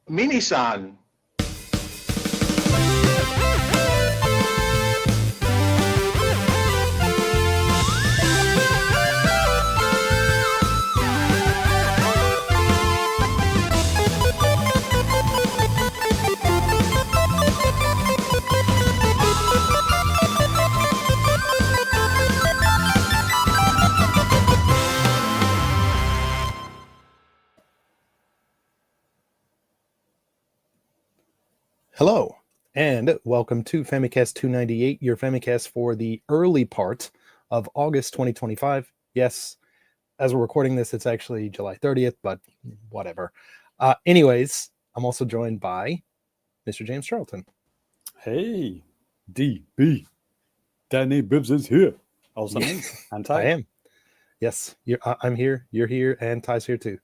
Minisan. Hello, and welcome to Famicast 298, your Famicast for the early part of August 2025. Yes, as we're recording this, it's actually July 30th, but whatever. Anyways, I'm also joined by Mr. James Charlton. Hey, DB. Danny Bibbs is here. Also me, and Ty. I am. Yes, I'm here, you're here, and Ty's here too.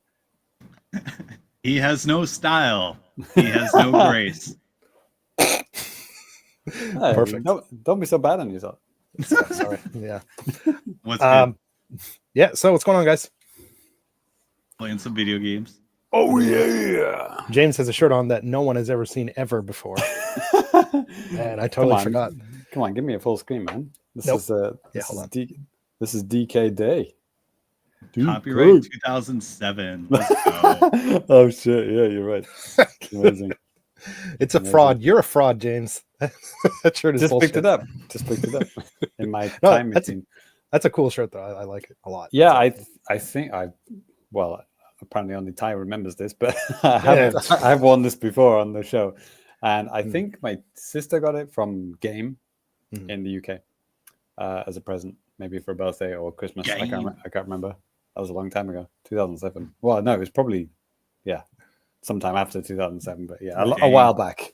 He has no style. He has no grace. Hey, Perfect. Don't be so bad on yourself. Sorry. Yeah. What's good? Yeah. So what's going on, guys? Playing some video games. Oh yeah. James has a shirt on that no one has ever seen ever before, and I totally forgot. Come on, give me a full screen, man. This Nope. is hold on. This is DK Day. Copyright 2007. Let's go. Oh shit! Yeah, you're right. Amazing. It's a fraud. You're a fraud, James. That shirt is Just bullshit. picked it up. Just picked it up in my No, time machine. That's a cool shirt, though. I like it a lot. Yeah, I think well, apparently only Ty remembers this, but I've worn this before on the show, and I think my sister got it from Game in the UK as a present, maybe for a birthday or Christmas. I can't remember. That was a long time ago, 2007. Well, no, it was probably sometime after 2007, but a while back.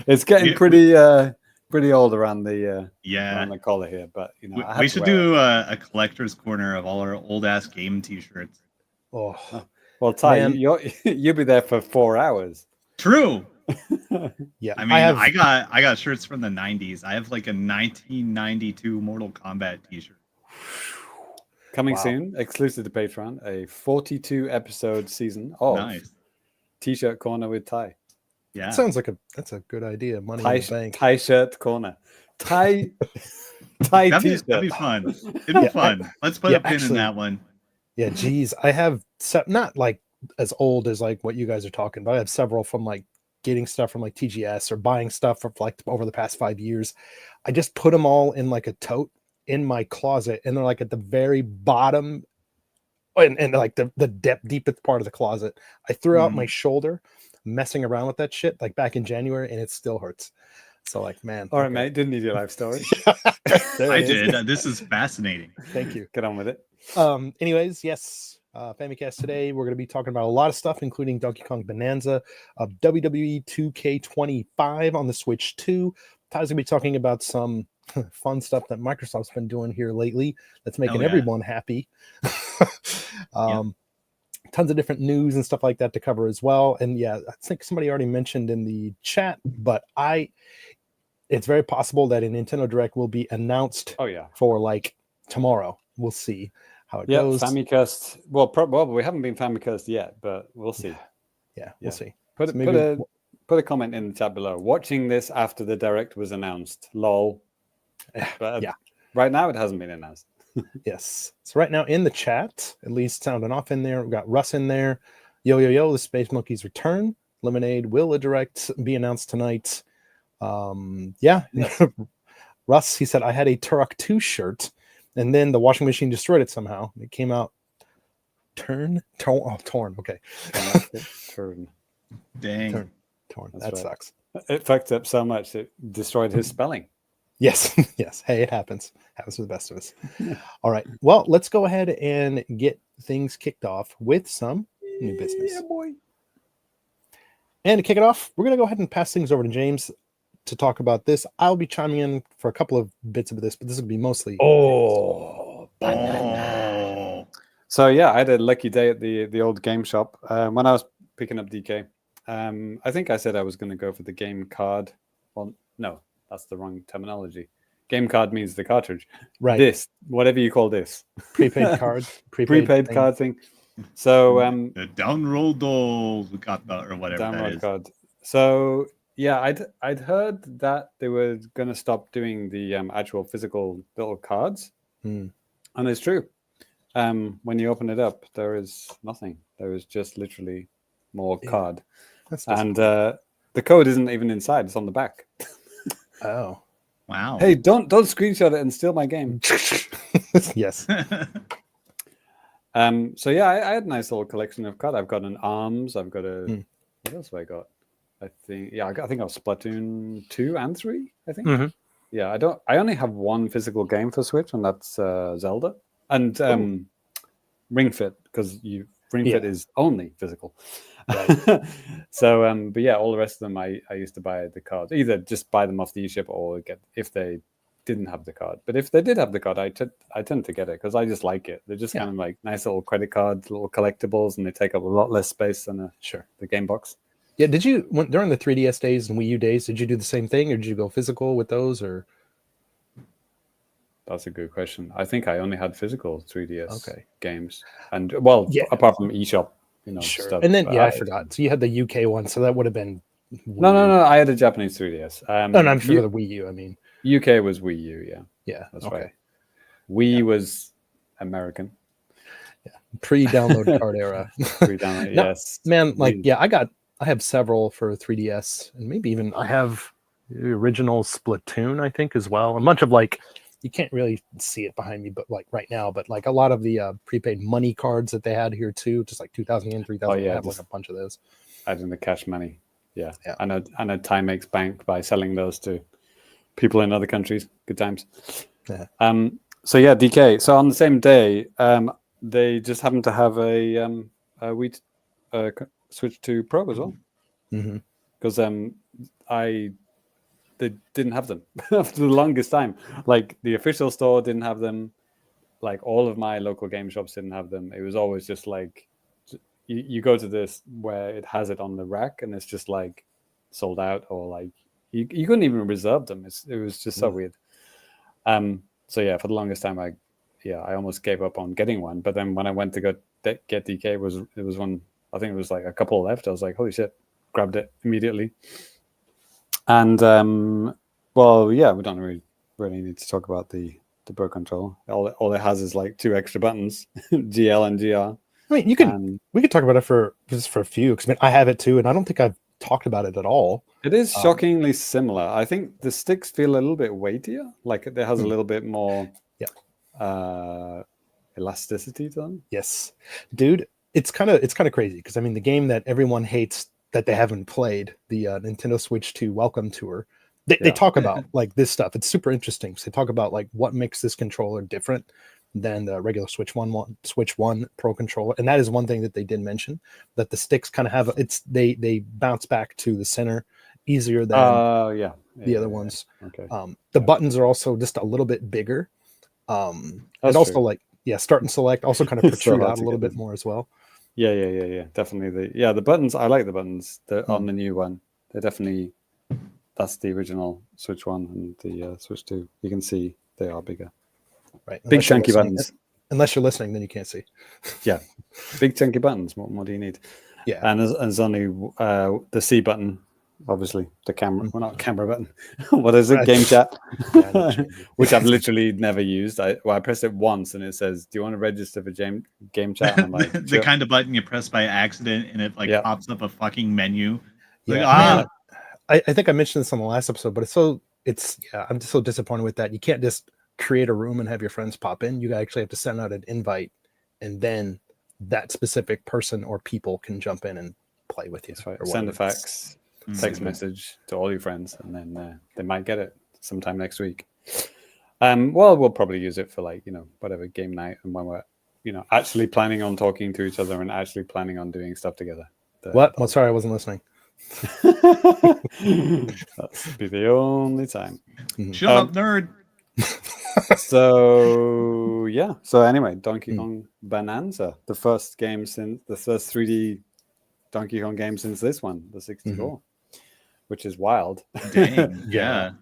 It's getting pretty old around the around the collar here, but we should do a collector's corner of all our old ass game T-shirts. Oh, well, Ty, you'll be there for 4 hours. True. Yeah, I mean, I got shirts from the 90s. I have like a 1992 Mortal Kombat T-shirt. Coming soon, exclusive to Patreon, a 42 episode season of T-shirt corner with Ty. Yeah, sounds like that's a good idea. Money in the bank. Ty shirt corner. Ty T-shirt. That'd be fun. It'd be fun. Let's put a pin in that one. Yeah, geez, I have not like as old as like what you guys are talking, but I have several from like getting stuff from like TGS or buying stuff from like over the past 5 years. I just put them all in like a tote in my closet, and they're like at the very bottom and like the deepest part of the closet. I threw out my shoulder messing around with that shit like back in January, and it still hurts. So like, man. All right, mate. Didn't need your life story. I did. This is fascinating. Thank you. Get on with it. Anyways, yes. Famicast today, we're going to be talking about a lot of stuff, including Donkey Kong Bananza, WWE 2K25 on the Switch 2. Ty's going to be talking about some fun stuff that Microsoft's been doing here lately that's making everyone happy. Tons of different news and stuff like that to cover as well. And I think somebody already mentioned in the chat, but it's very possible that a Nintendo Direct will be announced for like tomorrow. We'll see how it goes. Famicast. Well, we haven't been Famicast yet, but we'll see. Yeah, we'll see. Put a comment in the chat below. Watching this after the Direct was announced. Lol. But right now it hasn't been announced. Yes. So right now in the chat, at least sounding off in there, we've got Russ in there. Yo, the Space Monkeys return. Lemonade will a Direct be announced tonight. Russ, he said, I had a Turok 2 shirt, and then the washing machine destroyed it somehow. It came out torn. Okay. Turn. Dang. Torn. That sucks. It fucked up so much it destroyed his spelling. Yes. Hey, it happens. Happens to the best of us. All right. Well, let's go ahead and get things kicked off with some new business. Yeah, boy. And to kick it off, we're going to go ahead and pass things over to James to talk about this. I'll be chiming in for a couple of bits of this, but this will be mostly. So I had a lucky day at the old game shop when I was picking up DK. I think I said I was going to go for the game card. Well, no. That's the wrong terminology. Game card means the cartridge. Right. This, whatever you call this. Prepaid card. Prepaid card thing. So The downroll dolls we got the, or whatever that download is. card. So yeah, I'd heard that they were going to stop doing the actual physical little cards, Hmm. and it's true. When you open it up, there is nothing. There is just literally more card, That's and the code isn't even inside; it's on the back. Oh, Wow. Hey, don't screenshot it and steal my game. yes. So yeah, I had a nice little collection of cards. I've got an arms. I've got a what else have I got? I think I think I've Splatoon 2 and 3. I think. Mhm. Yeah, I only have one physical game for Switch, and that's Zelda and Ring Fit, because Ring Fit is only physical. Right. So, but yeah, all the rest of them I used to buy the cards, either just buy them off the eShop or get if they didn't have the card. But if they did have the card, I tend to get it because I just like it. They're just kind of like nice little credit cards, little collectibles, and they take up a lot less space than the game box. Yeah. Did you during the 3DS days and Wii U days? Did you do the same thing, or did you go physical with those, or? That's a good question. I think I only had physical 3DS Okay. games, and well, apart from eShop, sure. stuff. And then I forgot. So you had the UK one, so that would have been. No. I had a Japanese 3DS. No, I'm for the Wii U. I mean, UK was Wii U. Yeah. Yeah. That's right. Wii was American. Yeah. Pre-download card era. Pre-download. Yes. Man, like I have several for 3DS, and maybe even I have the original Splatoon, I think, as well. A bunch of like, you can't really see it behind me, but like right now, but like a lot of the prepaid money cards that they had here too, just like 2,000 yen, 3,000. I have like a bunch of those. Adding the cash money. Yeah. I know Timex Bank by selling those to people in other countries. Good times. Yeah. So yeah, DK. So on the same day, they just happened to have a Wii Switch to Pro as well, because they didn't have them for the longest time. Like the official store didn't have them. Like all of my local game shops didn't have them. It was always just like you go to this where it has it on the rack and it's just like sold out, or like you couldn't even reserve them. It was just so weird. So yeah, for the longest time, I almost gave up on getting one. But then when I went to get DK, it was one. I think it was like a couple left. I was like, holy shit, grabbed it immediately. And well, yeah, we don't really need to talk about the Pro Controller. All it has is like 2 extra buttons, GL and GR. I mean, we could talk about it for a few, because I have it too, and I don't think I've talked about it at all. It is shockingly similar. I think the sticks feel a little bit weightier. Like it has a little bit more elasticity to them. Yes, dude, it's kind of crazy, because I mean, the game that everyone hates that they haven't played, the Nintendo Switch 2 Welcome Tour, they talk about like this stuff. It's super interesting. So they talk about like what makes this controller different than the regular Switch One Pro controller, and that is one thing that they did mention, that the sticks kind of have they bounce back to the center easier than the other ones. Okay. The buttons are also just a little bit bigger, and also true. Like start and select also kind of protrude out a little bit more as well. Yeah. Definitely the buttons. I like the buttons on the new one. They're definitely, that's the original Switch One and the Switch 2. You can see they are bigger. Right. Big chunky buttons. Unless you're listening, then you can't see. Yeah. Big chunky buttons. What more do you need? Yeah. And there's only the C button, obviously. The camera, well, not camera button. What is it? Game chat. Which I've literally never used. I pressed it once and it says, do you want to register for game chat? And I'm like, the kind of button you press by accident and it like pops up a fucking menu. Yeah. Like, I think I mentioned this on the last episode, but I'm just so disappointed with that. You can't just create a room and have your friends pop in. You actually have to send out an invite, and then that specific person or people can jump in and play with you. That's right. Send a fax, text message to all your friends, and then they might get it sometime next week. Well, we'll probably use it for like, whatever game night, and when we're, actually planning on talking to each other and actually planning on doing stuff together. Well, sorry, I wasn't listening. That'll be the only time. Shut up, nerd. So anyway, Donkey Kong Bananza, the first 3D Donkey Kong game since this one, the 64, which is wild. Dang, yeah.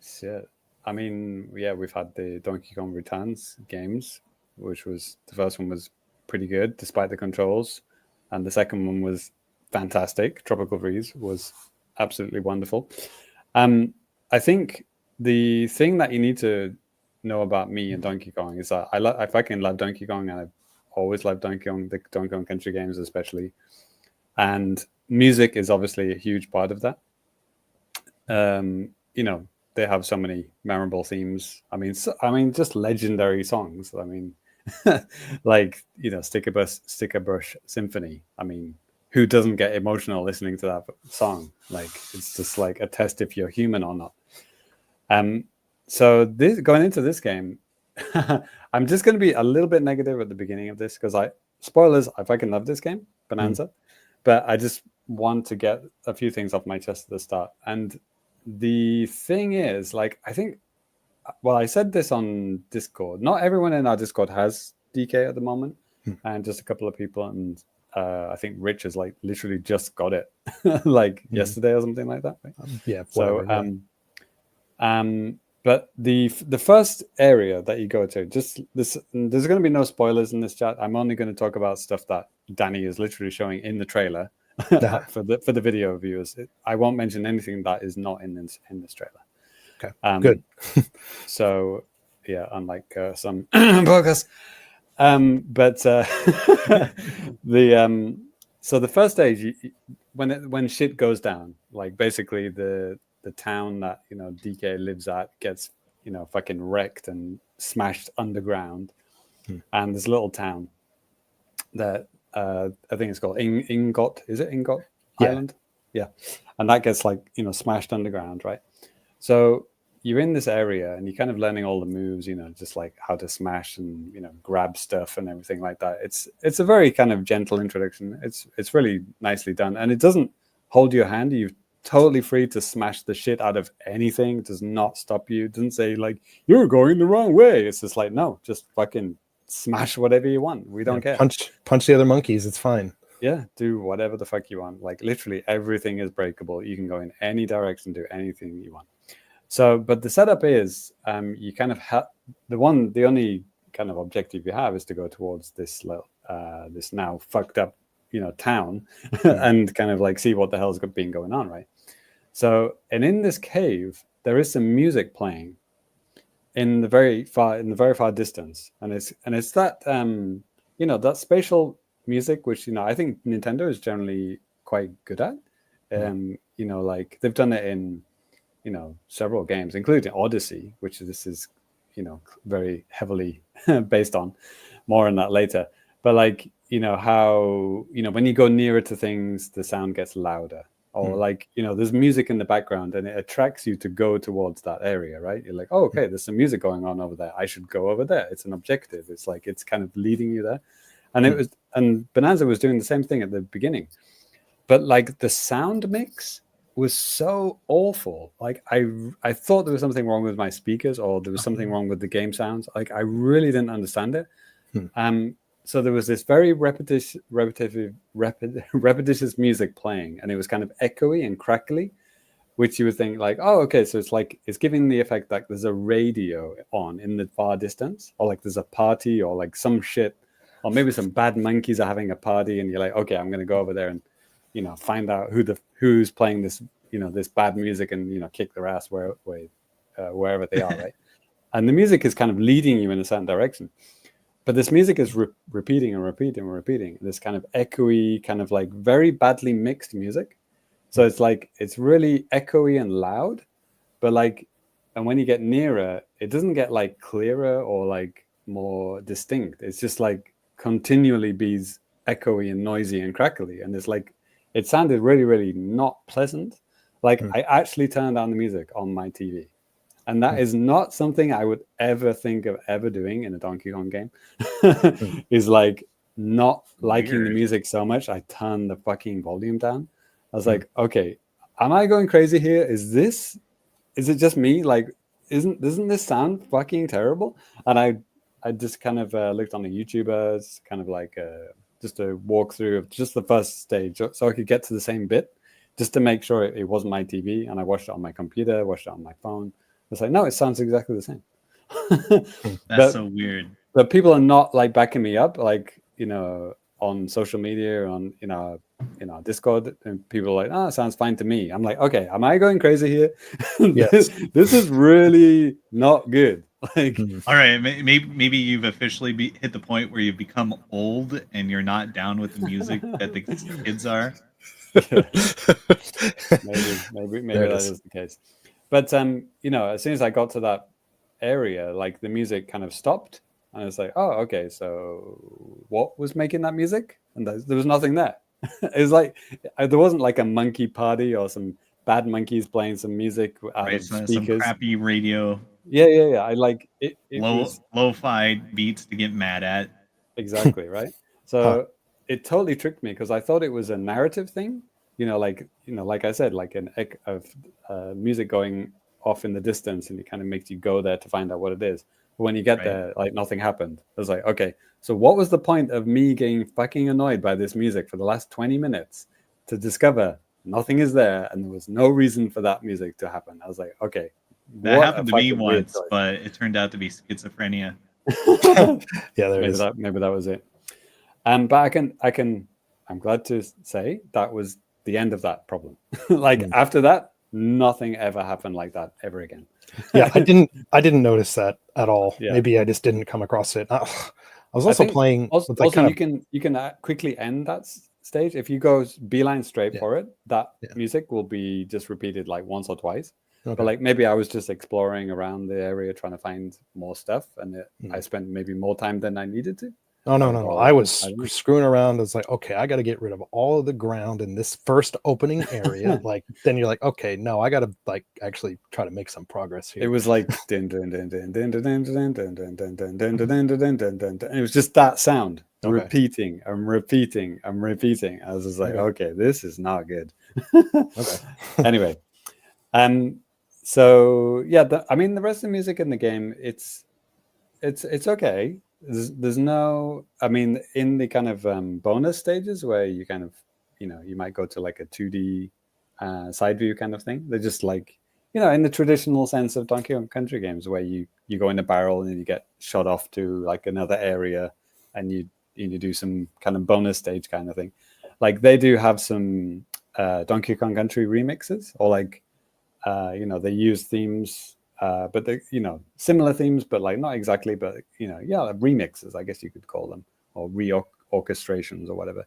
Shit. I mean, we've had the Donkey Kong Returns games, which was the first one was pretty good despite the controls, and the second one was fantastic. Tropical Freeze was absolutely wonderful. I think the thing that you need to know about me and Donkey Kong is that I fucking love Donkey Kong, and I've always loved Donkey Kong, the Donkey Kong Country games especially, and music is obviously a huge part of that. You know, they have so many memorable themes. I mean, just legendary songs. I mean, like, you know, Sticker Brush Symphony. I mean, who doesn't get emotional listening to that song? Like, it's just like a test if you're human or not. So going into this game, I'm just going to be a little bit negative at the beginning of this because spoilers, I fucking love this game, Bonanza, but I just want to get a few things off my chest at the start. And the thing is, like, I think, well, I said this on Discord. Not everyone in our Discord has DK at the moment, and just a couple of people. And I think Rich has like literally just got it, like yesterday or something like that. Right? Yeah. So, yeah. But the first area that you go to, just this, there's going to be no spoilers in this chat. I'm only going to talk about stuff that Danny is literally showing in the trailer for the video viewers. I won't mention anything that is not in this trailer. Okay. Good. So yeah, unlike some podcasts. But so the first stage, when shit goes down, like basically the town that, you know, DK lives at gets, you know, fucking wrecked and smashed underground, and this little town that I think it's called Ingot. Is it Ingot Island? Yeah, and that gets like, you know, smashed underground, right? So you're in this area and you're kind of learning all the moves, you know, just like how to smash and, you know, grab stuff and everything like that. It's a very kind of gentle introduction. It's really nicely done, and it doesn't hold your hand. You're totally free to smash the shit out of anything. It does not stop you. It doesn't say like you're going the wrong way. It's just like, no, just fucking smash whatever you want. We don't care. Punch the other monkeys. It's fine. Yeah, do whatever the fuck you want. Like literally everything is breakable. You can go in any direction, do anything you want. So, but the setup is, you kind of have the only kind of objective you have is to go towards this this now fucked up, you know, town, and kind of like see what the hell's been going on, right? So, and in this cave, there is some music playing in the very far distance, and it's that you know, that spatial music, which, you know, I think Nintendo is generally quite good at. You know, like they've done it in, you know, several games, including Odyssey, which this is, you know, very heavily based on. More on that later. But like, you know, how, you know, when you go nearer to things, the sound gets louder, or like, you know, there's music in the background and it attracts you to go towards that area, right? You're like, oh, okay, there's some music going on over there. I should go over there. It's an objective. It's like, it's kind of leading you there. And and Bonanza was doing the same thing at the beginning, but like the sound mix was so awful. Like I thought there was something wrong with my speakers, or there was something wrong with the game sounds. Like I really didn't understand it. So there was this very repetitious music playing, and it was kind of echoey and crackly, which you would think like, oh, okay, so it's like it's giving the effect that there's a radio on in the far distance, or like there's a party, or like some shit, or maybe some bad monkeys are having a party, and you're like, okay, I'm gonna go over there and, you know, find out who's playing this, you know, this bad music, and, you know, kick their ass wherever they are, right? And the music is kind of leading you in a certain direction, but this music is repeating and repeating and repeating. This kind of echoey, kind of like very badly mixed music. So it's like it's really echoey and loud, but like, and when you get nearer, it doesn't get like clearer or like more distinct. It's just like continually be echoey and noisy and crackly, and it's like, it sounded really, really not pleasant. Like I actually turned down the music on my TV, and that is not something I would ever think of ever doing in a Donkey Kong game. Is like not liking the music so much, I turned the fucking volume down. I was like, okay, am I going crazy here? Is it just me? Like, doesn't this sound fucking terrible? And I just kind of looked on the YouTubers, kind of like just a walkthrough of just the first stage, so I could get to the same bit, just to make sure it wasn't my TV. And I watched it on my computer, watched it on my phone. It's like, no, it sounds exactly the same. That's so weird. But people are not like backing me up. Like on social media, on Discord, and people are like, "Ah, sounds fine to me." I'm like, "Okay, am I going crazy here? Yes. This is really not good." Like, All right, maybe you've officially hit the point where you've become old and you're not down with the music that the kids are. yeah, maybe that is the case. But as soon as I got to that area, like the music kind of stopped, and I was like, "Oh, okay, so what was making that music?" And there was nothing there. It was like there wasn't like a monkey party or some bad monkeys playing some music out of Some speakers. crappy radio. Yeah. I like it. It was lo-fi beats to get mad at. exactly right. So it totally tricked me because I thought it was a narrative thing. Like I said, like an echo of music going off in the distance, and it kind of makes you go there to find out what it is. But when you get there, like nothing happened. I was like, okay, so what was the point of me getting fucking annoyed by this music for the last 20 minutes to discover nothing is there and there was no reason for that music to happen? I was like, okay. That happened to me once, but it turned out to be schizophrenia. Yeah, maybe that was it. But I'm glad to say that was the end of that problem. Like after that, nothing ever happened like that ever again. Yeah, I didn't notice that at all. Yeah. Maybe I just didn't come across it. I was also playing. Also, you can quickly end that stage if you go beeline straight for it. That music will be just repeated like once or twice. Okay. But like maybe I was just exploring around the area trying to find more stuff, and I spent maybe more time than I needed to. No. I was screwing around. I was like, okay, I got to get rid of all of the ground in this first opening area. Like, then you're like, okay, no, I got to like actually try to make some progress here. It was like it was just that sound repeating. I was just like, okay, this is not good. Okay. Anyway, so yeah, the rest of the music in the game, it's okay. There's no, in the kind of bonus stages where you kind of, you might go to like a 2D side view kind of thing. They're just like, in the traditional sense of Donkey Kong Country games where you go in a barrel and then you get shot off to like another area and you do some kind of bonus stage kind of thing. Like they do have some Donkey Kong Country remixes, or like, they use themes, but they, similar themes, but like not exactly, but remixes, I guess you could call them, or reorchestrations or whatever.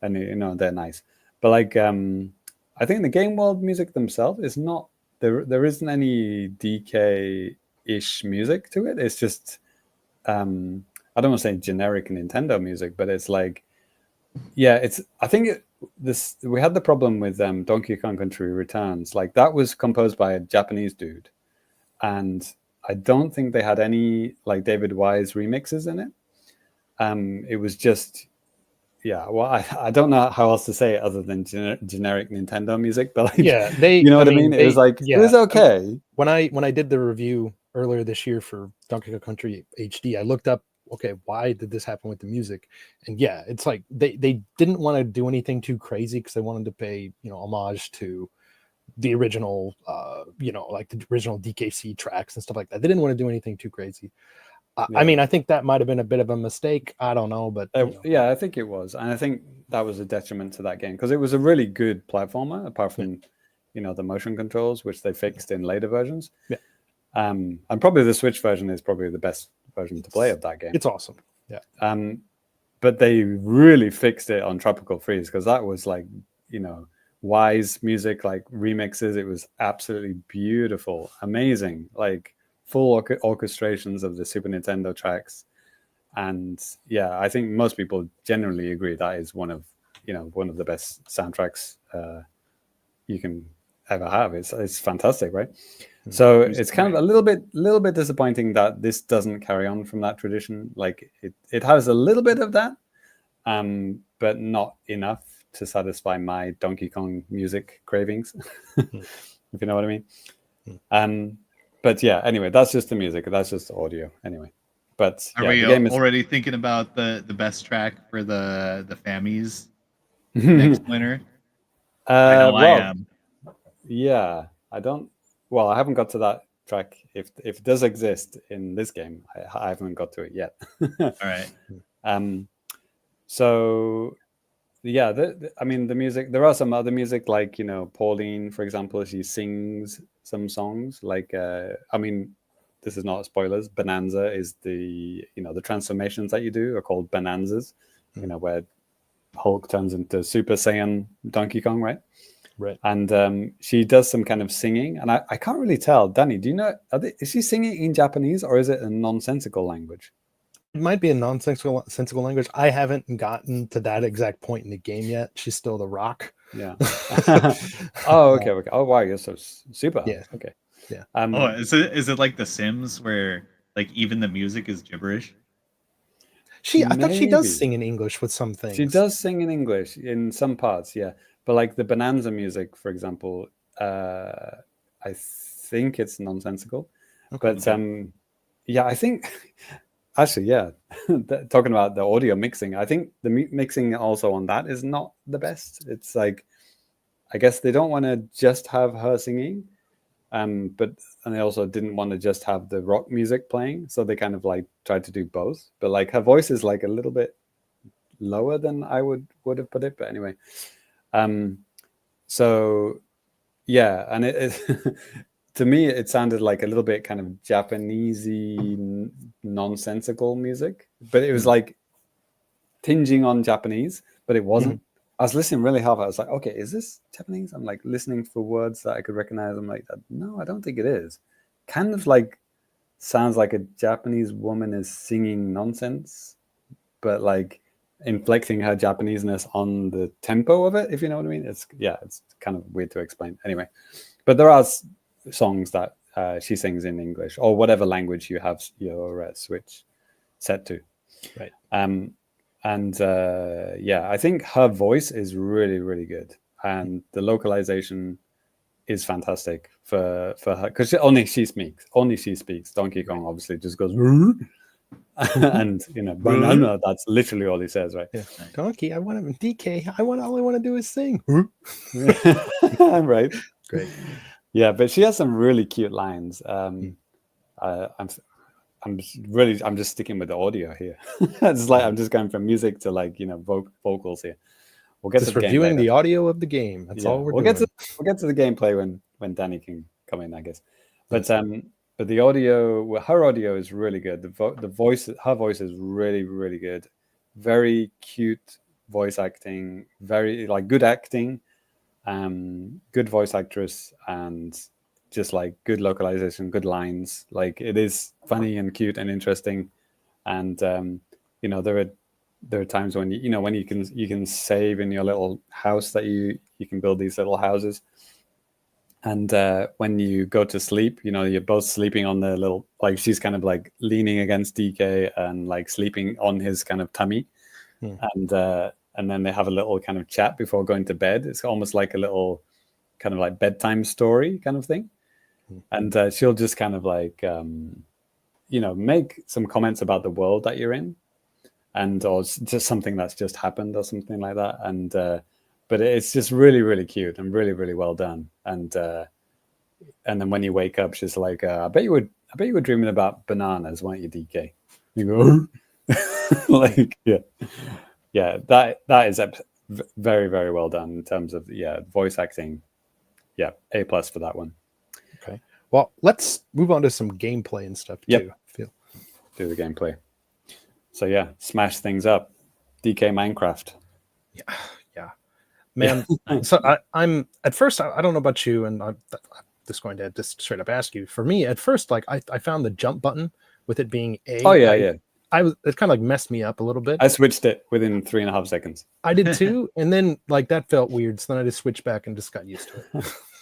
And they're nice. But like, I think the game world music themselves is not there. Isn't any DK-ish music to it. It's just, I don't want to say generic Nintendo music, but it's like, I think we had the problem with Donkey Kong Country Returns. Like that was composed by a Japanese dude, and I don't think they had any like David Wise remixes in it. It was just, I don't know how else to say it other than generic Nintendo music, but like, what I mean? It was like, it was okay. When I did the review earlier this year for Donkey Kong Country HD, I looked up, okay, why did this happen with the music? And it's like they didn't want to do anything too crazy because they wanted to pay homage to the original like the original DKC tracks and stuff like that. They didn't want to do anything too crazy. I think that might have been a bit of a mistake. I don't know, but I think it was, and I think that was a detriment to that game because it was a really good platformer, apart from the motion controls, which they fixed in later versions. Yeah. And probably the Switch version is probably the best version to play of that game. It's awesome. Yeah. But they really fixed it on Tropical Freeze because that was like, Wise music, like remixes. It was absolutely beautiful, amazing, like full orchestrations of the Super Nintendo tracks. And I think most people generally agree that is one of the best soundtracks you can ever have. It's fantastic, right? So it's kind of a little bit disappointing that this doesn't carry on from that tradition. Like it has a little bit of that, but not enough to satisfy my Donkey Kong music cravings, if you know what I mean. But anyway, that's just the music. That's just the audio. Anyway, but are we already thinking about the best track for the Fammies next winter? I know I am. Yeah, I don't. Well, I haven't got to that track. If it does exist in this game, I haven't got to it yet. All right. So yeah, I mean the music. There are some other music, like Pauline, for example, she sings some songs. Like I mean, this is not spoilers. Bonanza is the the transformations that you do are called Bonanzas. Where Hulk turns into Super Saiyan Donkey Kong, right? Right. And she does some kind of singing, and I can't really tell. Danny, do you know? Is she singing in Japanese or is it a nonsensical language? It might be a nonsensical language. I haven't gotten to that exact point in the game yet. She's still the Rock. Yeah. Oh, okay. Oh, wow, you're so super. Yeah. Okay. Yeah. Is it like The Sims where like even the music is gibberish? I thought she does sing in English with some things. She does sing in English in some parts, yeah. But like the Bonanza music, for example, I think it's nonsensical. Okay. But yeah, I think actually, yeah, talking about the audio mixing, I think the mixing also on that is not the best. It's like, I guess they don't want to just have her singing, and they also didn't want to just have the rock music playing, so they kind of like tried to do both. But like her voice is like a little bit lower than I would have put it. But anyway, so yeah, and it to me it sounded like a little bit kind of Japanesey, nonsensical music, but it was like tinging on Japanese, but it wasn't. I was listening really hard. I was like, okay, is this Japanese? I'm like listening for words that I could recognize. I'm like, no, I don't think it is. Kind of like sounds like a Japanese woman is singing nonsense, but like inflecting her Japaneseness on the tempo of it, if you know what I mean. It's kind of weird to explain. Anyway, but there are songs that she sings in English or whatever language you have your Switch set to. Right. And yeah, I think her voice is really, really good, and the localization is fantastic for her, because only she speaks. Donkey Kong obviously just goes and banana. That's literally all he says, right? Yeah. Donkey, I want to DK. All I want to do is sing. Right. Great. Yeah, but she has some really cute lines. I'm just sticking with the audio here. It's like I'm just going from music to like vocals here. We'll get just to the reviewing game the audio of the game. That's all we'll doing. We'll get to the gameplay when Danny can come in, I guess. But the audio, her audio is really good. Her voice is really, really good. Very cute voice acting. Very like good acting. Good voice actress, and just like good localization, good lines. Like it is funny and cute and interesting, and there are times when when you can save in your little house that you can build these little houses, and when you go to sleep, you're both sleeping on the little, like she's kind of like leaning against DK and like sleeping on his kind of tummy, and then they have a little kind of chat before going to bed. It's almost like a little kind of like bedtime story kind of thing. And she'll just kind of like, make some comments about the world that you're in, or just something that's just happened or something like that. And but it's just really, really cute and really, really well done. And then when you wake up, she's like, I bet you were dreaming about bananas, weren't you, DK? You go, like, yeah. That is very, very well done in terms of voice acting. Yeah, A+ for that one. Okay. Well, let's move on to some gameplay and stuff too. Do the gameplay. So yeah, smash things up. DK Minecraft. Yeah. Man, so I'm at first, I don't know about you, and I'm just going to just straight up ask you. For me, at first, like I found the jump button with it being A. Oh yeah, it kind of like messed me up a little bit. I switched it within 3.5 seconds. I did too, and then like that felt weird, so then I just switched back and just got used to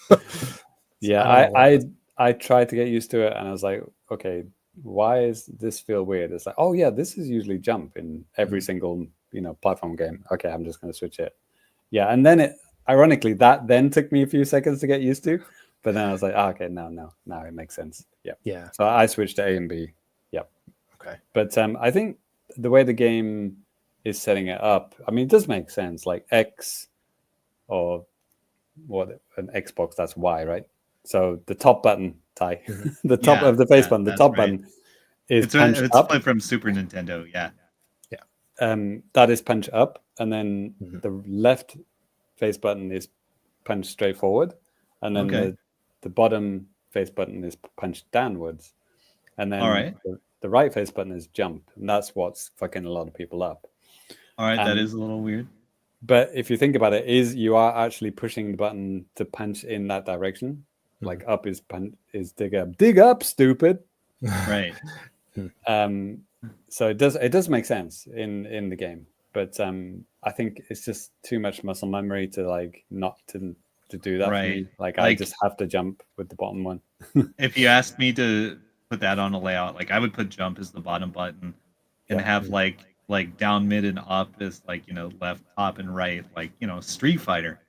it. Yeah, I tried to get used to it, and I was like, okay, why does this feel weird? It's like, oh yeah, this is usually jump in every single platform game. Okay, I'm just going to switch it. Yeah, and then ironically that then took me a few seconds to get used to, but then I was like, okay, now it makes sense. Yeah. So I switched to A and B. Yep. Okay. But I think the way the game is setting it up, I mean, it does make sense. Like X, or what, an Xbox, that's Y, right? So the top button, Ty, the top of the face button, the top button is it's split from Super Nintendo. Yeah. that is punch up, and then the left face button is punch straight forward, and then the bottom face button is punch downwards, and then the right face button is jump, and that's what's fucking a lot of people up. All right, that is a little weird. But if you think about it, you are actually pushing the button to punch in that direction. Like up is dig up, stupid. Right. So it does make sense in the game, but I think it's just too much muscle memory to like not to do that. Right. For me. Like I just have to jump with the bottom one. If you asked me to put that on a layout, like I would put jump as the bottom button, and have like down, mid, and up is like left, top, and right, like Street Fighter.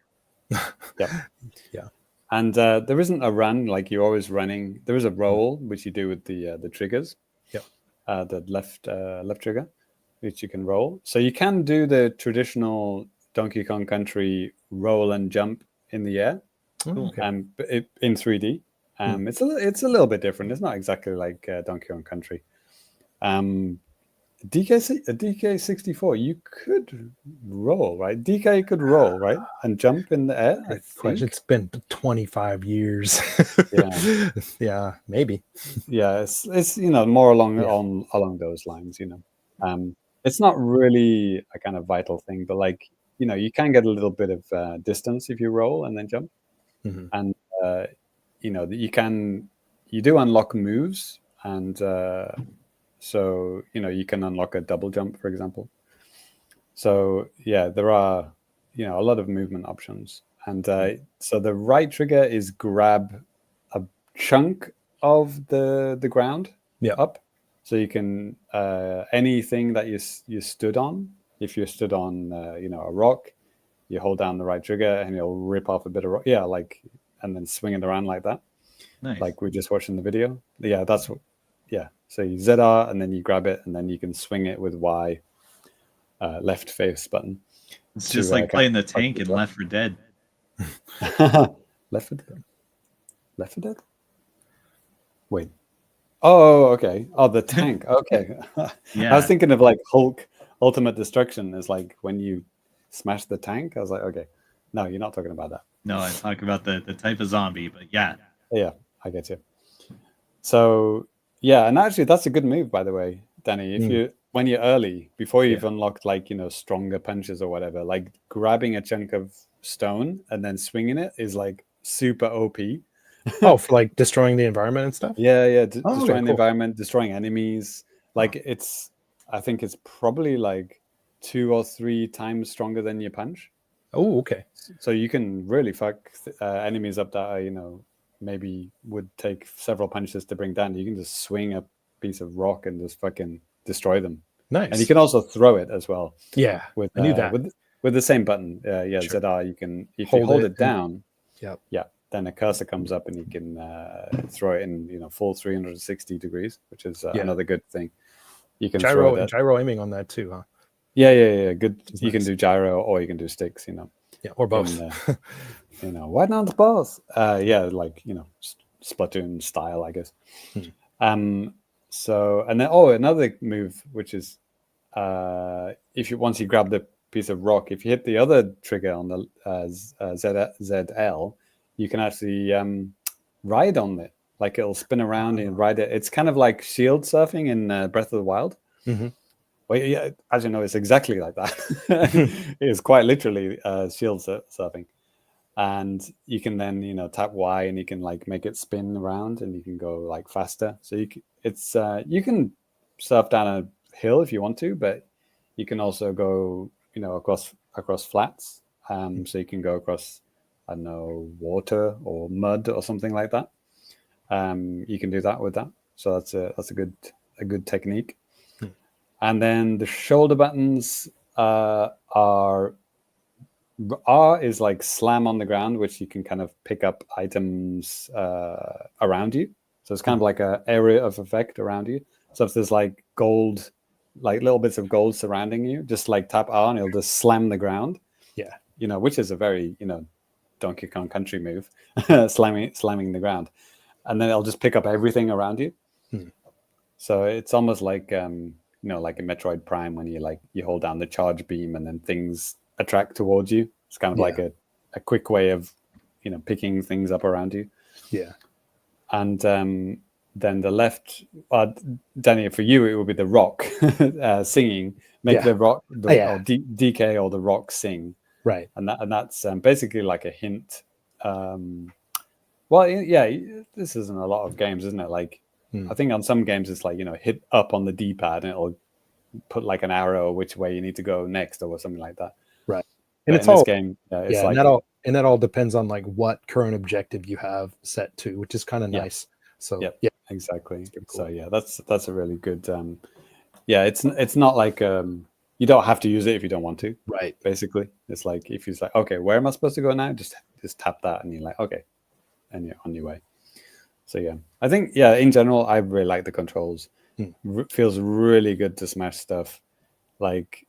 Yeah. And there isn't a run like you're always running. There is a roll which you do with the triggers. The left trigger, which you can roll. So you can do the traditional Donkey Kong Country roll and jump in the air, in 3D. It's a little bit different. It's not exactly like Donkey Kong Country. DK64, you could roll, right? DK could roll, right, and jump in the air. I think. It's been 25 years. Yeah, maybe. Yeah, it's more along those lines. It's not really a kind of vital thing, but like you can get a little bit of distance if you roll and then jump, and you do unlock moves and. So, you can unlock a double jump, for example. So, yeah, there are, a lot of movement options. And so the right trigger is grab a chunk of the ground up. So you can, anything that you stood on, if you stood on, a rock, you hold down the right trigger and you'll rip off a bit of rock. Yeah, and then swing it around like that. Nice. Like we just watched in the video. Yeah, that's what. Yeah, so you ZR and then you grab it and then you can swing it with Y, left face button. It's just like playing the tank in Left 4 Dead. Left 4 Dead? Left 4 Dead? Wait. Oh, okay. Oh, the tank. Okay. Yeah. I was thinking of like Hulk Ultimate Destruction is like when you smash the tank. I was like, okay. No, you're not talking about that. No, I talk about the type of zombie, but yeah. Yeah, I get you. So... yeah, and actually that's a good move, by the way, Danny. If when you're early, before you've unlocked like stronger punches or whatever, like grabbing a chunk of stone and then swinging it is like super OP. Oh, for like destroying the environment and stuff? Yeah, destroying the environment, destroying enemies. Like I think it's probably like 2 or 3 times stronger than your punch. Oh, okay. So you can really fuck enemies up that are, maybe would take several punches to bring down. You can just swing a piece of rock and just fucking destroy them. Nice. And you can also throw it as well. Yeah, with I knew that. With the same button. Sure. ZR. You can if you hold it down. Yeah. Then a cursor comes up and you can throw it in full 360 degrees, which is another good thing. You can gyro aiming on that too, huh? Yeah. Good. You nice. can do gyro or you can do sticks. Yeah, or both. Why not both? Splatoon style, I guess. So and then another move, which is once you grab the piece of rock, if you hit the other trigger on the ZL, you can actually ride on it. Like it'll spin around and ride it. It's kind of like shield surfing in Breath of the Wild. Well, yeah, as you know, it's exactly like that. It's quite literally shield surfing. And you can then, tap Y and you can like make it spin around and you can go like faster. So you can surf down a hill if you want to, but you can also go, across flats. So you can go across, I don't know, water or mud or something like that. You can do that with that. So that's a good technique. And then the shoulder buttons are R is like slam on the ground, which you can kind of pick up items around you. So it's kind of like an area of effect around you. So if there's like gold, like little bits of gold surrounding you, just like tap R and it'll just slam the ground. Yeah. Which is a very, Donkey Kong Country move, slamming the ground. And then it'll just pick up everything around you. So it's almost like like in Metroid Prime when you hold down the charge beam and then things attract towards you. It's kind of like a quick way of picking things up around you. Yeah. And then the left, Danny, for you it would be the rock singing. Make the rock or DK or the rock sing. Right. And that's basically like a hint. This isn't a lot of games, isn't it? Like I think on some games it's like hit up on the D-pad and it'll put like an arrow which way you need to go next or something like that. Right. And it's in all this game, it's like that all depends on like what current objective you have set to, which is kind of nice. So exactly. Cool. So that's a really good. It's not like you don't have to use it if you don't want to. Right. Basically, it's like if you're like, okay, where am I supposed to go now? Just tap that, and you're like, okay, and you're on your way. So I think in general, I really like the controls. Feels really good to smash stuff. Like,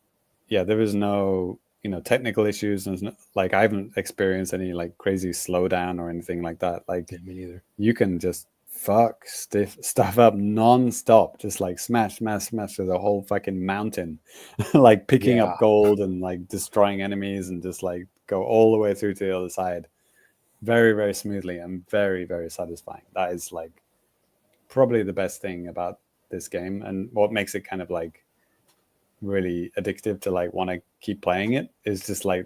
there is no technical issues, and like I haven't experienced any like crazy slowdown or anything like that. Like me neither. You can just fuck stuff up non-stop, just like smash to the whole fucking mountain, like picking up gold and like destroying enemies and just like go all the way through to the other side very, very smoothly and very, very satisfying. That is like probably the best thing about this game, and what makes it kind of like really addictive to like want to keep playing it is just the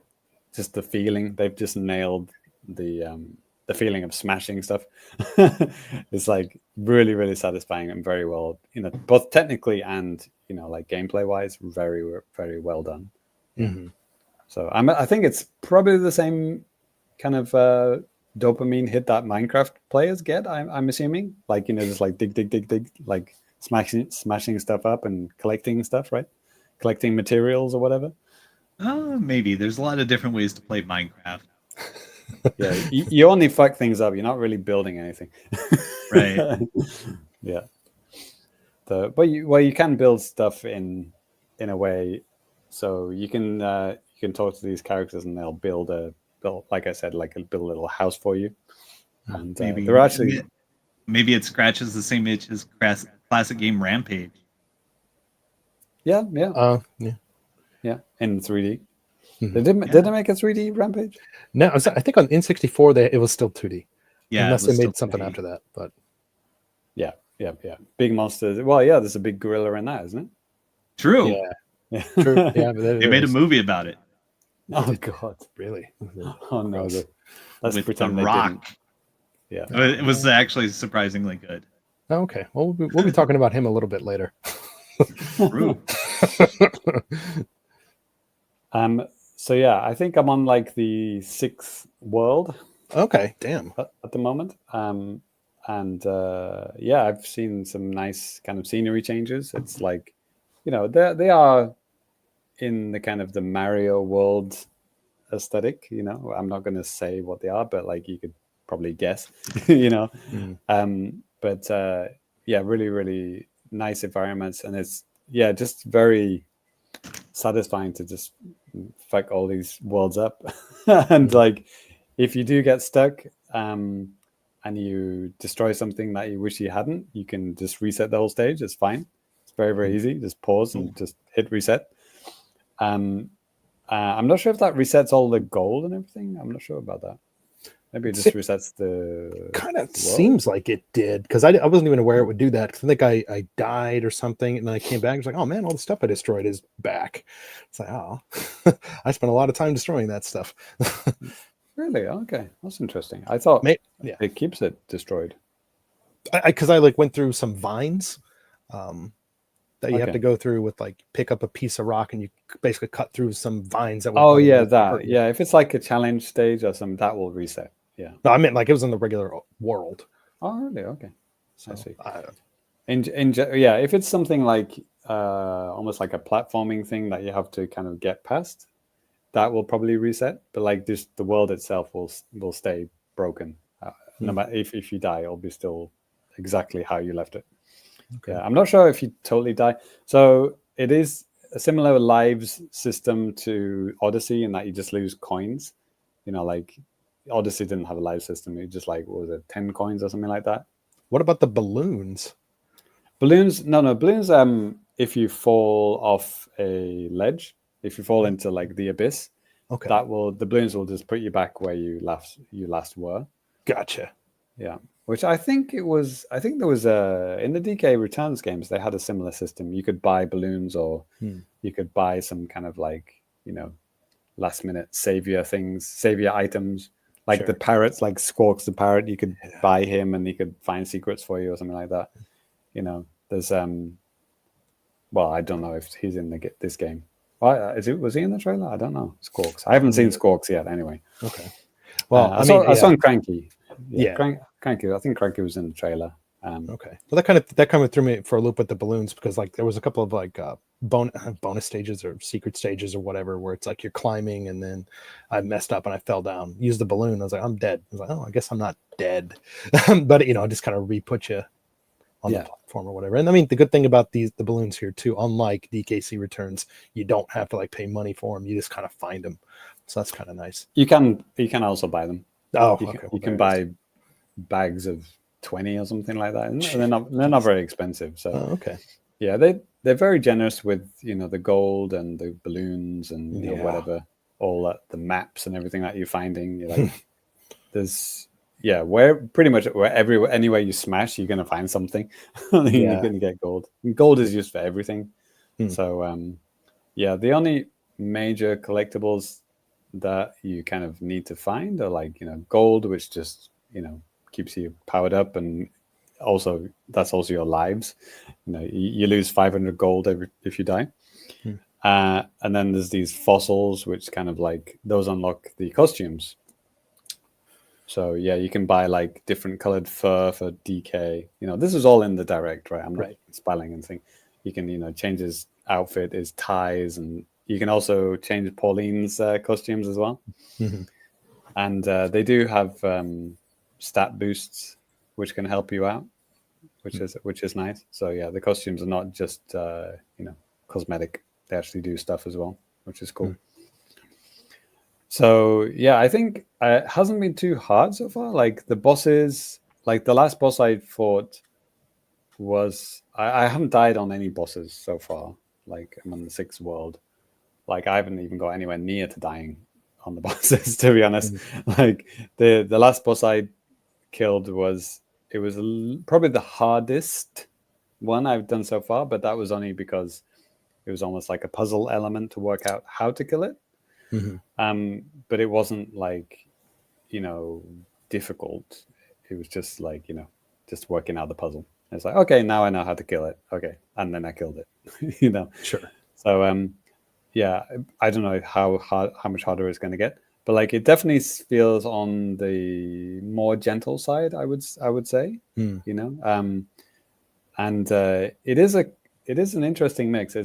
feeling. They've just nailed the feeling of smashing stuff. It's like really, really satisfying and very well, both technically and like gameplay wise, very, very well done. Mm-hmm. So I think it's probably the same kind of dopamine hit that Minecraft players get. I'm assuming, like just like dig, like smashing stuff up and collecting stuff, right? Collecting materials or whatever. Maybe there's a lot of different ways to play Minecraft. You only fuck things up. You're not really building anything, right? Yeah. But you can build stuff in a way, so you can talk to these characters and they'll build like I said, like build a little house for you. And they're actually maybe it scratches the same itch as classic game Rampage. Yeah. In 3D. Did they make a 3D Rampage? No, I think on N64 it was still 2D. Yeah, unless they made something 2D. After that. But yeah, big monsters. Well, there's a big gorilla in that, isn't it? True. Yeah, true. Yeah, but they made a movie about it. Oh God, really? Oh no, let's with pretend the Rock. Yeah, it was actually surprisingly good. Oh, okay, well, we'll be talking about him a little bit later. True. So I think I'm on like the 6th world. Okay, damn. At the moment. And I've seen some nice kind of scenery changes. It's like, they are in the kind of the Mario world aesthetic. I'm not going to say what they are, but like you could probably guess. But really, really nice environments, and it's just very satisfying to just fuck all these worlds up. And like if you do get stuck and you destroy something that you wish you hadn't, you can just reset the whole stage. It's fine. It's very, very easy. Just pause and just hit reset. I'm not sure if that resets all the gold and everything. I'm not sure about that. Maybe it just resets the... Kind of seems like it did, because I wasn't even aware it would do that, because I think I died or something, and then I came back, I was like, oh man, all the stuff I destroyed is back. It's like, oh, I spent a lot of time destroying that stuff. Really? Okay, that's interesting. I thought it keeps it destroyed. Because I like went through some vines that you have to go through with, like, pick up a piece of rock and you basically cut through some vines that would if it's like a challenge stage or something, that will reset. Yeah. No, I meant like it was in the regular world. Oh, really? Okay. So, I see. If it's something like almost like a platforming thing that you have to kind of get past, that will probably reset. But like just the world itself will stay broken. No matter if you die, it'll be still exactly how you left it. Okay. I'm not sure if you totally die. So it is a similar lives system to Odyssey in that you just lose coins. Like Odyssey didn't have a live system. It just like, what was it, 10 coins or something like that? What about the balloons? Balloons? No. Balloons, if you fall off a ledge, if you fall into like the abyss, Okay. the balloons will just put you back where you last were. Gotcha. Yeah. Which I think there was in the DK Returns games, they had a similar system. You could buy balloons, or you could buy some kind of like, last minute savior items, like the parrots, like Squawks the parrot. You could buy him and he could find secrets for you or something like that. There's well, I don't know if he's in this game. Was he in the trailer? I don't know. Squawks. I haven't seen Squawks yet anyway. Okay. Well, I saw him Cranky. Cranky. I think Cranky was in the trailer. Okay. Well, that kind of threw me for a loop with the balloons, because like there was a couple of like bonus stages or secret stages or whatever where it's like you're climbing and then I messed up and I fell down. Used the balloon. I was like, I'm dead. I was like, oh, I guess I'm not dead. But just kind of re-put you on the platform or whatever. And I mean, the good thing about the balloons here too, unlike DKC Returns, you don't have to like pay money for them. You just kind of find them. So that's kind of nice. You can also buy them. Oh, you can buy bags of 20 or something like that. And they're not very expensive. So okay. Yeah, they're very generous with the gold and the balloons and whatever, all the maps and everything that you're finding. Like there's anywhere you smash, you're gonna find something. You're gonna get gold. And gold is used for everything. So the only major collectibles that you kind of need to find are like gold, which just keeps you powered up, and also that's also your lives. You lose 500 gold if you die. And then there's these fossils, which kind of like those unlock the costumes. So you can buy like different colored fur for DK. This is all in the direct, right? I'm not spelling anything. You can change his outfit, his ties, and you can also change Pauline's costumes as well. And they do have stat boosts, which can help you out, which is nice. So the costumes are not just cosmetic; they actually do stuff as well, which is cool. So I think it hasn't been too hard so far. Like the bosses, like the last boss I fought was I haven't died on any bosses so far. Like I'm on the 6th world. Like I haven't even got anywhere near to dying on the bosses, to be honest. Like the last boss I killed was probably the hardest one I've done so far, but that was only because it was almost like a puzzle element to work out how to kill it. But it wasn't like difficult. It was just like just working out the puzzle. It's like, okay, now I know how to kill it. Okay, and then I killed it. Sure. So I don't know how much harder it's going to get, but like it definitely feels on the more gentle side, I would say. And it is an interesting mix.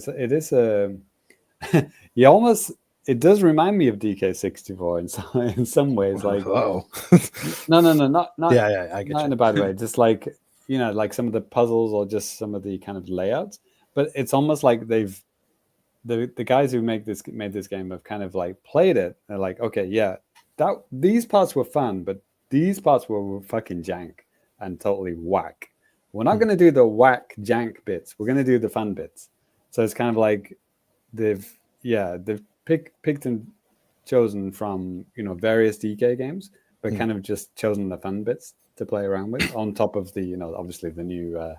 It does remind me of DK64 in some ways. Like no, not I get not in a bad way. Just like like some of the puzzles or just some of the kind of layouts. But it's almost like the guys who made this game have kind of like played it. They're like, okay, these parts were fun, but these parts were fucking jank and totally whack. We're not going to do the whack jank bits. We're going to do the fun bits. So it's kind of like they've picked and chosen from various DK games, but kind of just chosen the fun bits to play around with on top of the obviously the new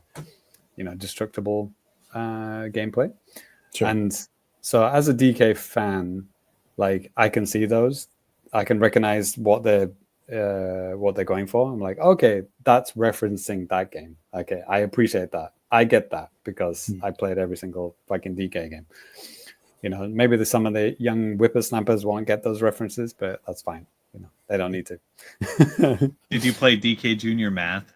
destructible gameplay. Sure. And so as a DK fan, like I can see those, I can recognize what they're going for. I'm like, okay, that's referencing that game. Okay, I appreciate that. I get that because I played every single fucking DK game. Maybe some of the young whippersnappers won't get those references, but that's fine. They don't need to. Did you play DK Junior Math?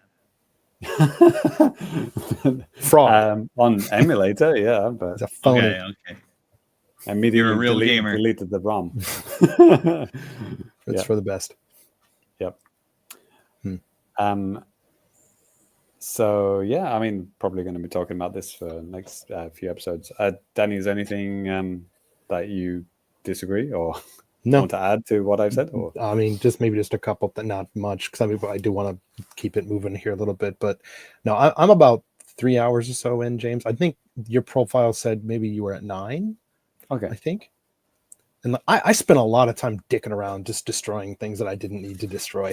Fraud on emulator, yeah, but it's a phony. Okay. Immediately You're a real gamer. Deleted the ROM. It's for the best. Yep. So I mean, probably going to be talking about this for the next few episodes. Danny, is there anything that you disagree or want to add to what I've said? Or? I mean, maybe just a couple, but not much, because I do want to keep it moving here a little bit. But no, I'm about 3 hours or so in, James. I think your profile said maybe you were at 9. Okay. I think. And I spent a lot of time dicking around, just destroying things that I didn't need to destroy,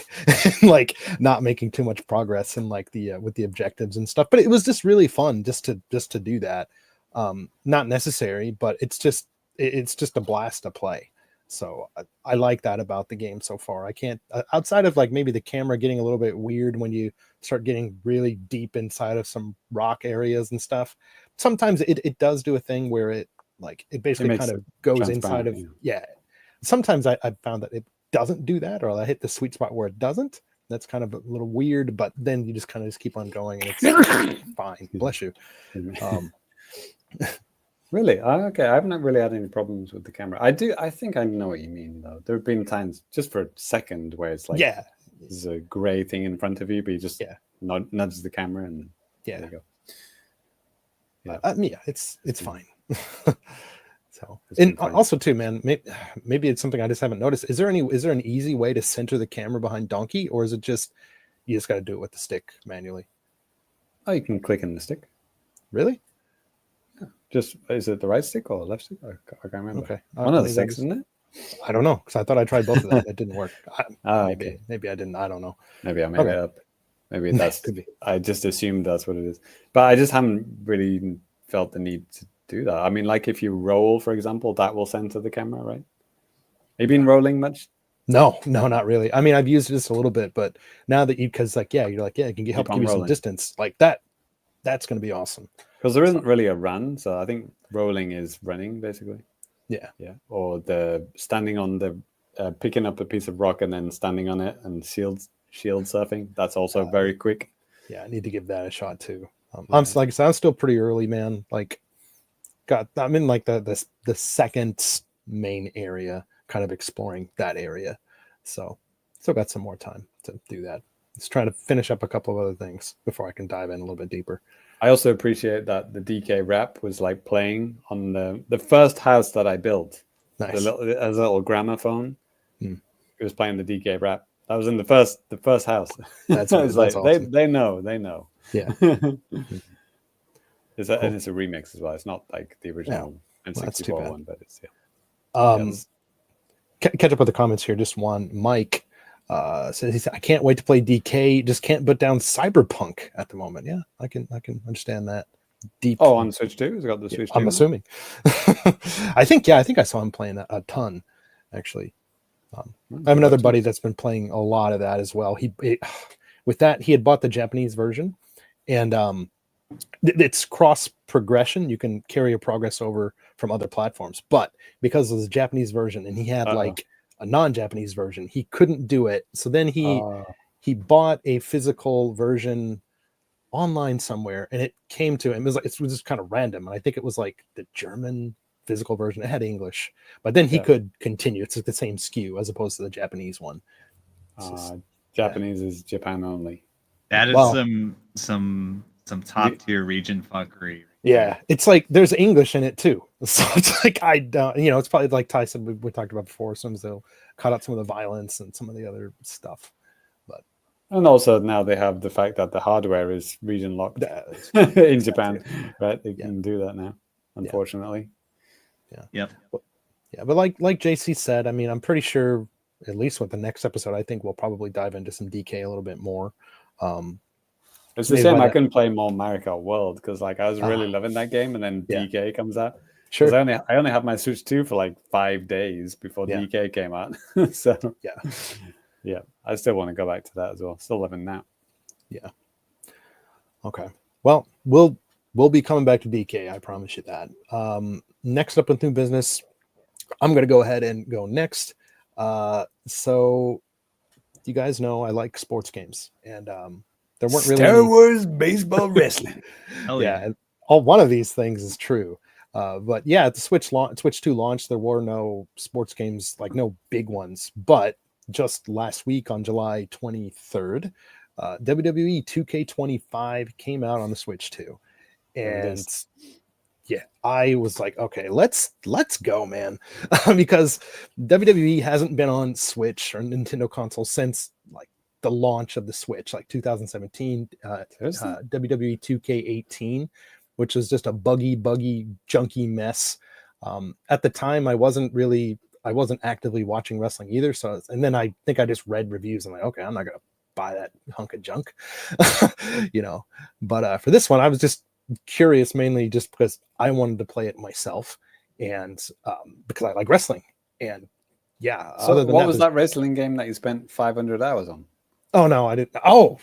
like not making too much progress in like the with the objectives and stuff. But it was just really fun just to do that. Not necessary, but it's just a blast to play. So I like that about the game so far. I can't outside of like maybe the camera getting a little bit weird when you start getting really deep inside of some rock areas and stuff. Sometimes it does do a thing where it basically kind of goes inside of Sometimes I found that it doesn't do that, or I hit the sweet spot where it doesn't. That's kind of a little weird, but then you just kind of just keep on going and it's fine. Bless you. Really? Okay. I haven't really had any problems with the camera. I think I know what you mean though. There have been times just for a second where it's like there's a gray thing in front of you, but you just nudge the camera and there you go. It's fine. So, and also too, man, maybe it's something I just haven't noticed. Is there an easy way to center the camera behind Donkey, or is it just you just got to do it with the stick manually? Oh, you can click in the stick. Really? Yeah. Just is it the right stick or the left stick? I can't remember. Okay, one of the sticks, isn't it? I don't know because I thought I tried both of them. It didn't work. Okay. Maybe I didn't. I don't know. Maybe I made it up. Maybe that's. I just assumed that's what it is, but I just haven't really felt the need to do that. I mean, like if you roll, for example, that will center the camera, right? Have you been rolling much? No, not really. I mean, I've used this a little bit, but now that because you're like, it can help give you some distance like that. That's going to be awesome. Because there isn't really a run, so I think rolling is running basically. Yeah. Or the standing on the picking up a piece of rock and then standing on it and shield surfing. That's also very quick. Yeah, I need to give that a shot too. I'm like I said, I'm still pretty early, man. Like, I'm in like the second main area, kind of exploring that area. So still got some more time to do that. Just trying to finish up a couple of other things before I can dive in a little bit deeper. I also appreciate that the DK rep was like playing on the first house that I built. Nice. As a little gramophone. It was playing the DK rep. That was in the first house. That's like awesome. They know. Yeah. It's a remix as well. It's not like the original N64 one, but it's catch up with the comments here. Just one. Mike says he said, I can't wait to play DK. Just can't put down Cyberpunk at the moment. Yeah, I can understand that. On Switch 2? He's got the Switch 2. I'm assuming. I think I saw him playing a ton, actually. I have another buddy that's been playing a lot of that as well. He had bought the Japanese version, and it's cross progression. You can carry your progress over from other platforms, but because of the Japanese version, and he had like a non-Japanese version, he couldn't do it. So then he bought a physical version online somewhere, and it came to him. It was just kind of random, and I think it was like the German physical version. It had English, but then he could continue. It's like the same SKU as opposed to the Japanese one. Japanese is Japan only. That is some top tier region fuckery. Yeah, it's like there's English in it too. So it's like it's probably like Tyson we talked about before. Sometimes they'll cut out some of the violence and some of the other stuff. And also now they have the fact that the hardware is region locked in Japan, right? They can do that now, unfortunately. Yeah. But like JC said, I mean, I'm pretty sure at least with the next episode, I think we'll probably dive into some DK a little bit more. It's the same. I couldn't play more Mario Kart World because I was really loving that game, and then DK comes out. Sure. I only had my Switch 2 for like 5 days before DK came out. So yeah, I still want to go back to that as well. Still loving that. Yeah. Okay. Well, we'll be coming back to DK. I promise you that. Next up with new business, I'm going to go ahead and go next. So you guys know I like sports games, and there weren't really Star Wars, baseball, wrestling. And one of these things is true. But yeah, at the Switch 2 launch, there were no sports games, like no big ones. But just last week on July 23rd, WWE 2K25 came out on the Switch 2. And I was like, okay, let's go, man. Because WWE hasn't been on Switch or Nintendo console since like the launch of the Switch, like 2017, WWE 2K18. which is just a buggy, junky mess. At the time, I wasn't actively watching wrestling either. So, and then I think I just read reviews. I'm like, okay, I'm not gonna buy that hunk of junk, you know. But for this one, I was just curious, mainly just because I wanted to play it myself, and because I like wrestling. And yeah, so other than what was that wrestling game that you spent 500 hours on? Oh no, I didn't. Oh,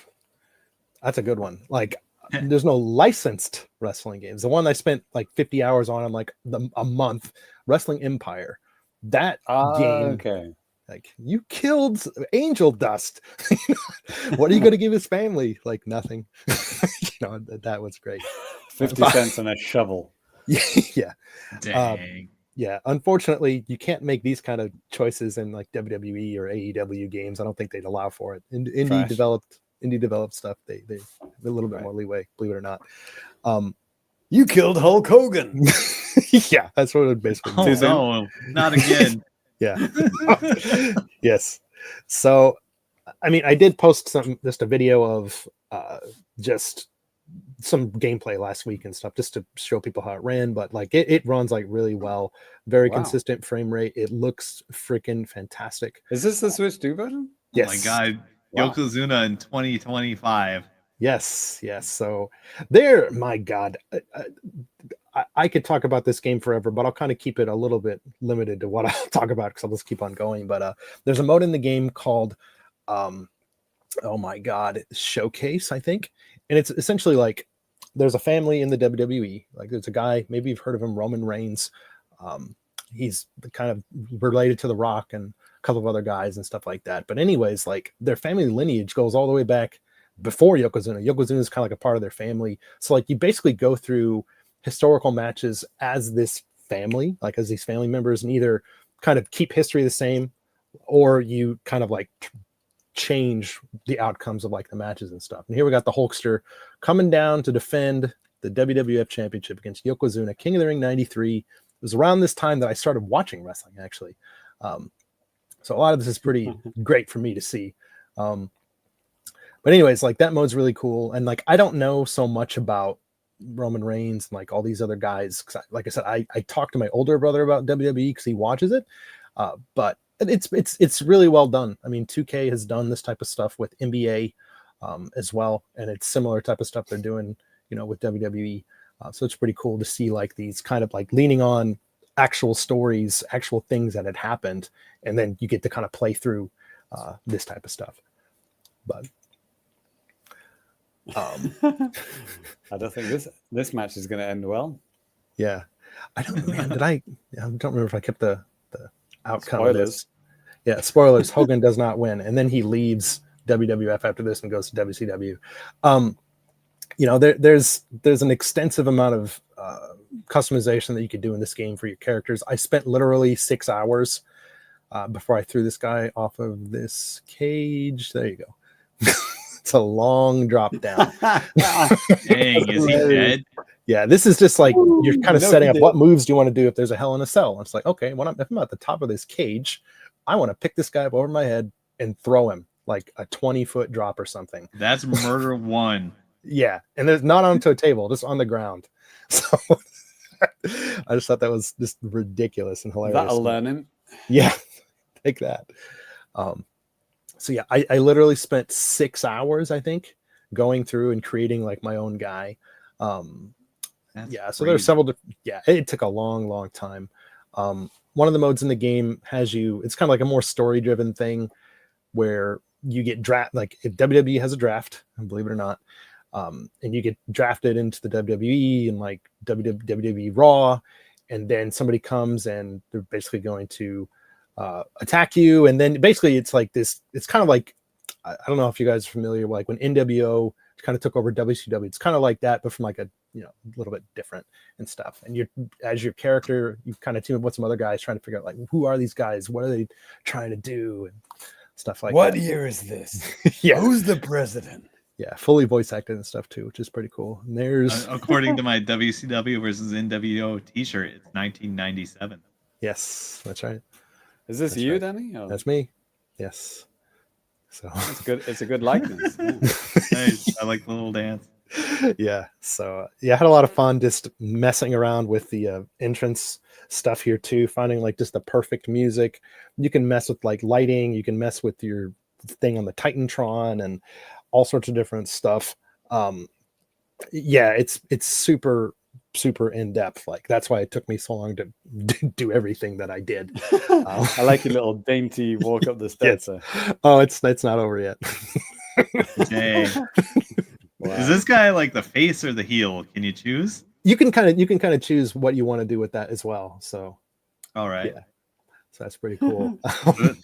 that's a good one. Like, there's no licensed wrestling games. The one I spent like 50 hours on like a month, Wrestling Empire. That game, okay. like, you killed Angel Dust. What are you going to give his family? Like, nothing. You know, that was great. 50 cents and a shovel. Yeah. Dang. Yeah. Unfortunately, you can't make these kind of choices in like WWE or AEW games. I don't think they'd allow for it. Indie developed stuff. They have a little bit more leeway, believe it or not. You killed Hulk Hogan. Yeah, that's what it basically means. Oh no, not again. Yeah. Yes. So, I mean, I did post just a video of just some gameplay last week and stuff, just to show people how it ran. But like, it runs like really well, very consistent frame rate. It looks freaking fantastic. Is this the Switch 2 version? Yes. Oh my god, Yokozuna in 2025. Yes. So there, my god, I could talk about this game forever, but I'll kind of keep it a little bit limited to what I'll talk about, because I'll just keep on going. But there's a mode in the game called oh my god, Showcase, I think. And it's essentially like, there's a family in the WWE. Like, there's a guy, maybe you've heard of him, Roman Reigns. He's kind of related to The Rock and a couple of other guys and stuff like that. But anyways, like, their family lineage goes all the way back before Yokozuna. Yokozuna is kind of like a part of their family. So like, you basically go through historical matches as this family, like as these family members, and either kind of keep history the same, or you kind of like change the outcomes of like the matches and stuff. And here we got the Hulkster coming down to defend the WWF Championship against Yokozuna, King of the Ring 93. It was around this time that I started watching wrestling, actually. So a lot of this is pretty great for me to see. But anyways, like, that mode's really cool. And like, I don't know so much about Roman Reigns and like all these other guys, because like I said, I talked to my older brother about WWE because he watches it. But it's really well done. I mean, 2K has done this type of stuff with NBA as well, and it's similar type of stuff they're doing, you know, with WWE. So it's pretty cool to see like these kind of like leaning on actual stories, actual things that had happened, and then you get to kind of play through this type of stuff. But I don't think this match is going to end well. Yeah, I don't know, man. I don't remember if I kept the outcome Spoilers. of this. Yeah, spoilers. Hogan does not win, and then he leaves WWF after this and goes to WCW. You know, there's an extensive amount of customization that you could do in this game for your characters. I spent literally 6 hours before I threw this guy off of this cage. There you go. It's a long drop down. Dang, is he dead? Yeah, this is just like, you're kind of No, setting he up did. what moves do you want to do if there's a Hell in a Cell. And it's like, okay, if I'm at the top of this cage, I want to pick this guy up over my head and throw him like a 20-foot drop or something. That's murder one. Yeah, and there's not onto a table, just on the ground. So I just thought that was just ridiculous and hilarious. That'll learn him. Yeah, take that. So yeah, I literally spent 6 hours, I think, going through and creating like my own guy. Yeah, so there's several. It took a long time. One of the modes in the game has you. It's kind of like a more story-driven thing where you get draft. Like, if WWE has a draft, believe it or not, and you get drafted into the WWE and like WWE Raw, and then somebody comes and they're basically going to attack you, and then basically it's like this. It's kind of like, I don't know if you guys are familiar, like when NWO kind of took over WCW. It's kind of like that, but from like a little bit different and stuff. And you're, as your character, you kind of team up with some other guys trying to figure out like, who are these guys? What are they trying to do? And stuff like that. What year is this? Yeah. Who's the president? Yeah, fully voice acted and stuff too, which is pretty cool. And there's according to my WCW versus NWO T-shirt, it's 1997. Yes, that's right. Is this That's you, right. Danny? Or- That's me. Yes. So It's good. It's a good likeness. Yeah. Nice. I like the little dance. Yeah. So yeah, I had a lot of fun just messing around with the entrance stuff here too, finding like just the perfect music. You can mess with like lighting, you can mess with your thing on the Titantron and all sorts of different stuff. Yeah, it's super in depth. Like that's why it took me so long to do everything that I did. I like your little dainty walk up the steps. Yes. Oh, it's not over yet. Dang. Wow. Is this guy like the face or the heel? Can you choose? You can kind of choose what you want to do with that as well. So All right. yeah, so that's pretty cool.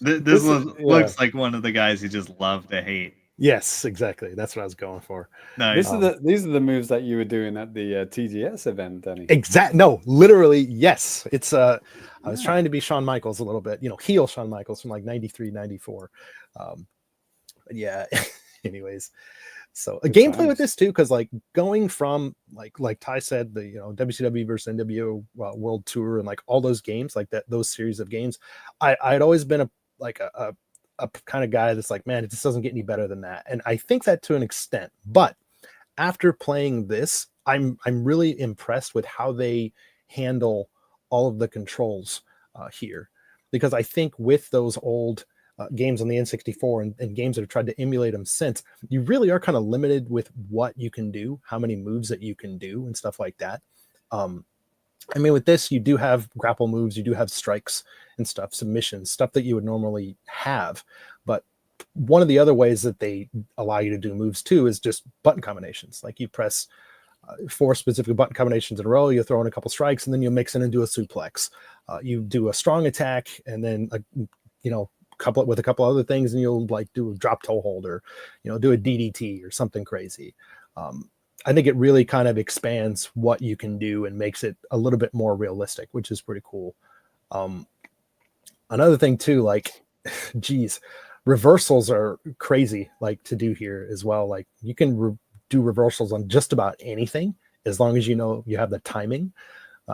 This looks like one of the guys you just love to hate. Yes, exactly. That's what I was going for. Nice. These are the moves that you were doing at the TGS event, Danny. No, literally, yes. It's I was trying to be Shawn Michaels a little bit, heel Shawn Michaels from like 93, 94. But yeah, anyways. So a gameplay with this too, because like going from like Ty said, the WCW versus NWO World Tour and like all those games, like those series of games, I'd always been a kind of guy that's like, man, it just doesn't get any better than that. And I think that to an extent, but after playing this, I'm really impressed with how they handle all of the controls here, because I think with those old games on the N64 and games that have tried to emulate them since, you really are kind of limited with what you can do, how many moves that you can do and stuff like that. I mean, with this, you do have grapple moves, you do have strikes and stuff, submissions, stuff that you would normally have. But one of the other ways that they allow you to do moves too is just button combinations. Like you press 4 specific button combinations in a row, you throw in a couple strikes, and then you mix in and do a suplex. You do a strong attack, and then couple it with a couple other things, and you'll like do a drop toe hold or do a DDT or something crazy. I think it really kind of expands what you can do and makes it a little bit more realistic, which is pretty cool. Another thing too, like, geez, reversals are crazy, like to do here as well. Like you can do reversals on just about anything as long as you have the timing,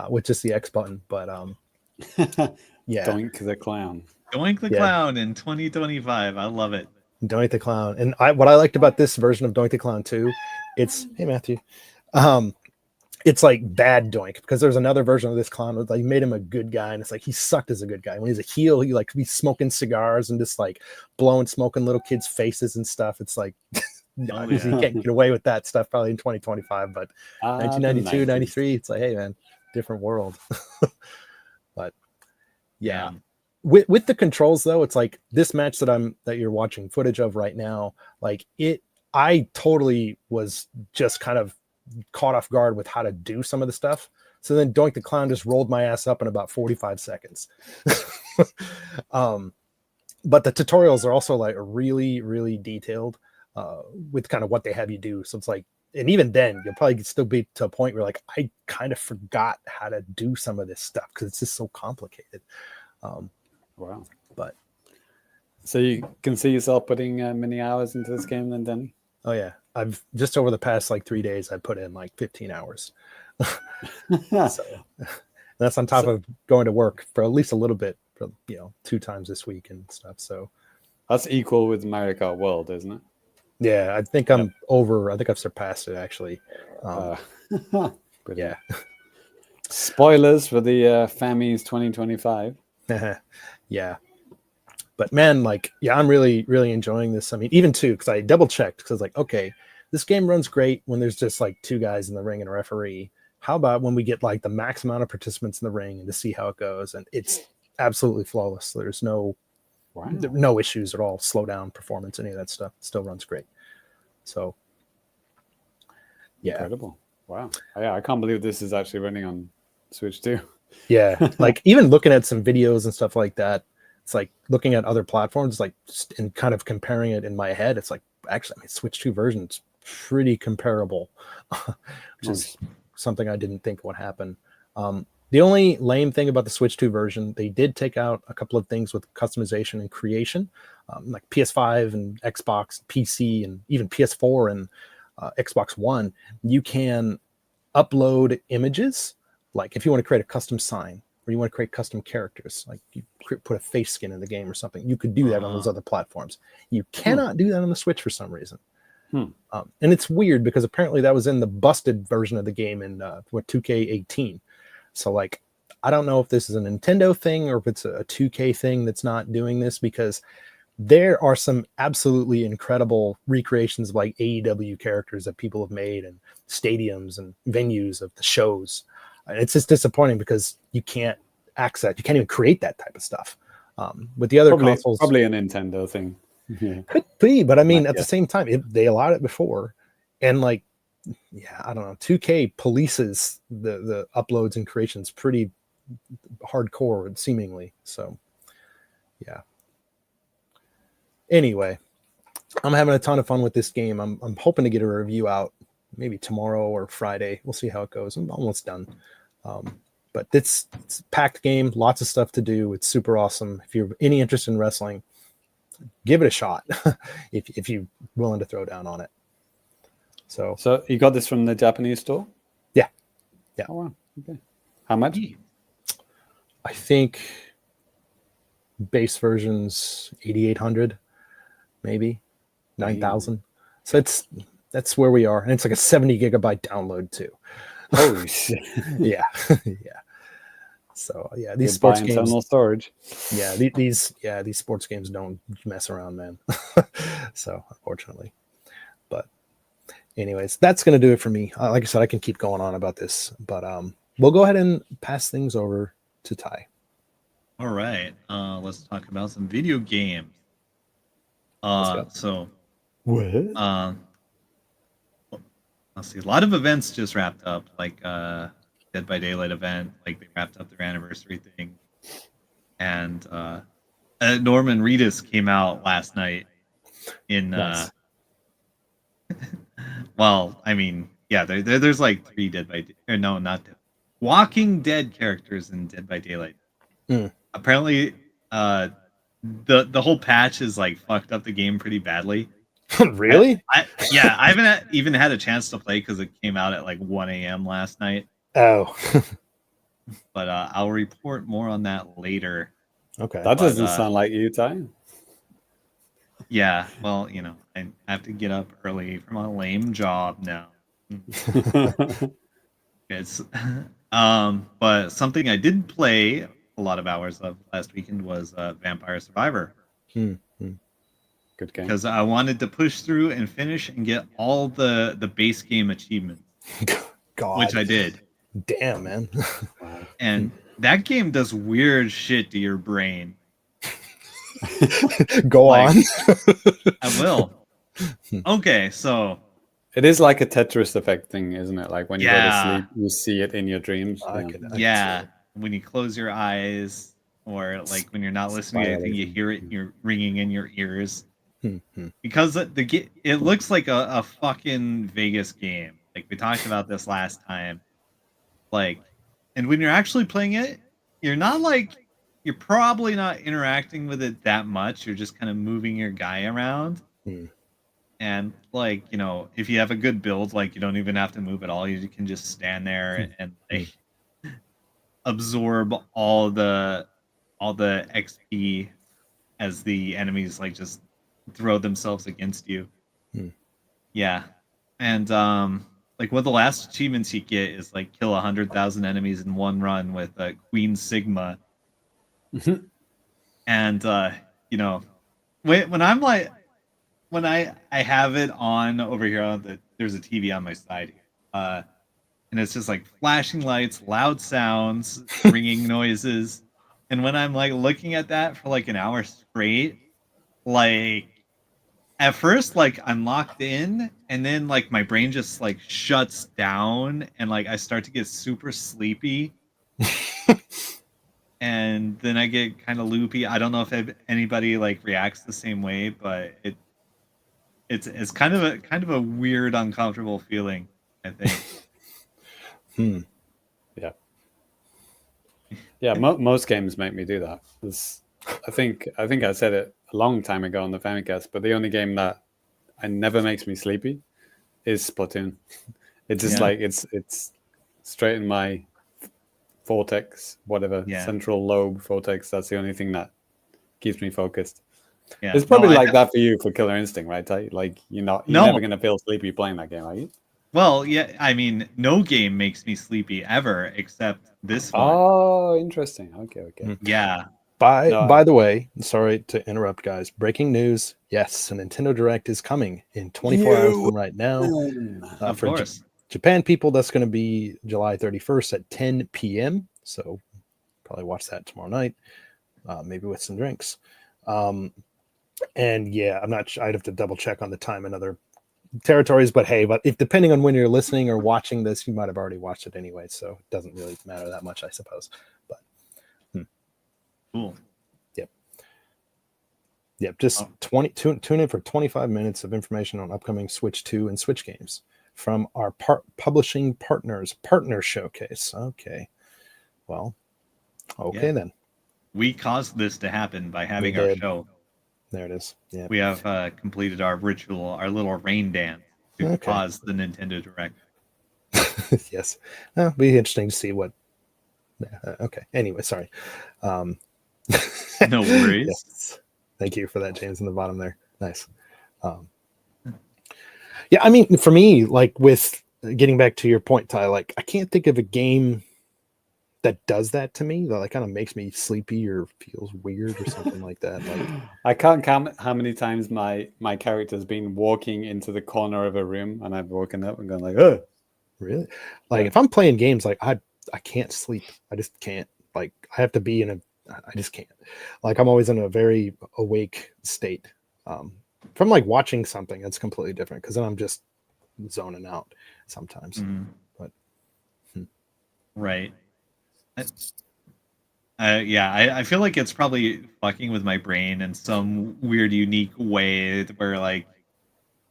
which is the X button. But yeah, Doink the Clown. Doink the Clown in 2025. I love it. Doink the Clown. And what I liked about this version of Doink the Clown too, it's hey Matthew, it's like bad Doink, because there's another version of this clown with like made him a good guy, and it's like he sucked as a good guy. When he's a heel, he like be smoking cigars and just like blowing smoke in little kids' faces and stuff. It's like he can't get away with that stuff probably in 2025, but 1992, 93, it's like, hey man, different world. But yeah. With the controls though, it's like this match that you're watching footage of right now, like I totally was just kind of caught off guard with how to do some of the stuff. So then Doink the Clown just rolled my ass up in about 45 seconds. But the tutorials are also like really, really detailed with kind of what they have you do. So it's like, and even then you'll probably still be to a point where like, I kind of forgot how to do some of this stuff because it's just so complicated. Wow. But so you can see yourself putting many hours into this game then, Danny? Oh yeah. I've just over the past like 3 days, I put in like 15 hours. So that's on top of going to work for at least a little bit, for 2 times this week and stuff. So that's equal with Mario Kart World, isn't it? Yeah, I think I'm over. I think I've surpassed it actually. Yeah. Spoilers for the Famicast 2025. Yeah. But man, like, yeah, I'm really, really enjoying this. I mean, even too, because I double checked, because I was like, okay, this game runs great when there's just like 2 guys in the ring and a referee. How about when we get like the max amount of participants in the ring and to see how it goes? And it's absolutely flawless. There's no issues at all. Slow down performance, any of that stuff. It still runs great. So, yeah. Incredible. Wow. Yeah, I can't believe this is actually running on Switch too. Yeah. Like even looking at some videos and stuff like that, it's like looking at other platforms, like, and kind of comparing it in my head. It's like, actually, I mean, Switch 2 version's pretty comparable, which is something I didn't think would happen. The only lame thing about the Switch 2 version, they did take out a couple of things with customization and creation, like PS5 and Xbox, PC, and even PS4 and Xbox One. You can upload images, like if you want to create a custom sign, or you want to create custom characters, like you put a face skin in the game or something, you could do that on those other platforms. You cannot do that on the Switch for some reason. And it's weird because apparently that was in the busted version of the game in 2K18. So like, I don't know if this is a Nintendo thing or if it's a 2K thing that's not doing this, because there are some absolutely incredible recreations of like AEW characters that people have made and stadiums and venues of the shows. And it's just disappointing because you can't access, you can't even create that type of stuff. With the other consoles, probably a Nintendo thing. Yeah. Could be, but I mean, at the same time, they allowed it before, and like, yeah, I don't know. 2K polices the uploads and creations pretty hardcore, seemingly. So, yeah. Anyway, I'm having a ton of fun with this game. I'm hoping to get a review out maybe tomorrow or Friday. We'll see how it goes. I'm almost done. But it's a packed game, lots of stuff to do. It's super awesome. If you're any interest in wrestling, give it a shot if you're willing to throw down on it. So you got this from the Japanese store? Yeah. Oh wow. Okay. How much? I think base version's 8,800, maybe 9,000. So that's where we are, and it's like a 70 gigabyte download too. Holy shit! Yeah. So yeah, these sports games, internal storage. Yeah, these sports games don't mess around, man. So unfortunately, but anyways, that's gonna do it for me. Like I said, I can keep going on about this, but we'll go ahead and pass things over to Ty. All right, let's talk about some video games. So what? Let's see. A lot of events just wrapped up, like Dead by Daylight event, like they wrapped up their anniversary thing, and Norman Reedus came out last night in. Nice. Well, I mean, yeah, there's like 3 Dead by or no, not Dead, Walking Dead characters in Dead by Daylight. Apparently, the whole patch is like fucked up the game pretty badly. Really? I haven't even had a chance to play because it came out at like 1 a.m. last night. Oh. But I'll report more on that later. Okay. That doesn't sound like you, Ty. Yeah, well, I have to get up early for my lame job now. It's but something I did play a lot of hours of last weekend was Vampire Survivor. Good game. Because I wanted to push through and finish and get all the base game achievements. God. Which I did. Damn, man. And that game does weird shit to your brain. Go on. I will. Okay, so it is like a Tetris effect thing, isn't it? Like when you go to sleep, you see it in your dreams. When you close your eyes, or like when you're not listening to anything, you hear it. You're ringing in your ears. Because it looks like a fucking Vegas game. Like we talked about this last time. Like, and when you're actually playing it, you're probably not interacting with it that much. You're just kind of moving your guy around. And like, if you have a good build, like you don't even have to move at all. You can just stand there and like absorb all the XP as the enemies like just throw themselves against you. Yeah. And like one of the last achievements you get is like kill 100,000 enemies in one run with Queen Sigma. And when I'm like, when I have it on over here, there's a TV on my side here, and it's just like flashing lights, loud sounds, ringing noises, and when I'm like looking at that for like an hour straight, like at first like I'm locked in, and then like my brain just like shuts down, and like I start to get super sleepy. And then I get kind of loopy. I don't know if anybody like reacts the same way, but it's kind of a weird, uncomfortable feeling, I think. Yeah. Most games make me do that. I think I said it a long time ago on the Famicast, but the only game that never makes me sleepy is Splatoon. It's just like it's straight in my vortex, whatever, central lobe vortex. That's the only thing that keeps me focused. Yeah, It's probably like that for you for Killer Instinct, right? Like you're never gonna feel sleepy playing that game, are you? Well, yeah, I mean, no game makes me sleepy ever except this one. Oh, interesting. Okay. Yeah. By the way, sorry to interrupt, guys. Breaking news: yes, a Nintendo Direct is coming in 24 hours from right now. Of course. Japan people, that's going to be July 31st at 10 p.m. So probably watch that tomorrow night, maybe with some drinks. And yeah, I'm not. I'd have to double check on the time in other territories, but hey, if depending on when you're listening or watching this, you might have already watched it anyway, so it doesn't really matter that much, I suppose. But cool. Yep. Just tune in for 25 minutes of information on upcoming Switch 2 and Switch games from our publishing partner showcase. Okay. Well, okay then. We caused this to happen by having our show. There it is. Yeah. We have completed our ritual, our little rain dance to cause the Nintendo Direct. Yes. It'll be interesting to see what. Okay. Anyway, sorry. No worries. Yes. Thank you for that, James, in the bottom there. Nice. Yeah, I mean, for me, like with getting back to your point, Ty, like I can't think of a game that does that to me, that like kind of makes me sleepy or feels weird or something like that. Like I can't count how many times my character's been walking into the corner of a room and I've woken up and gone like, oh, really? Like if I'm playing games, like I can't sleep. I just can't. Like I have to be in I just can't. Like I'm always in a very awake state. From like watching something, it's completely different because then I'm just zoning out sometimes. But right. I feel like it's probably fucking with my brain in some weird, unique way where, like,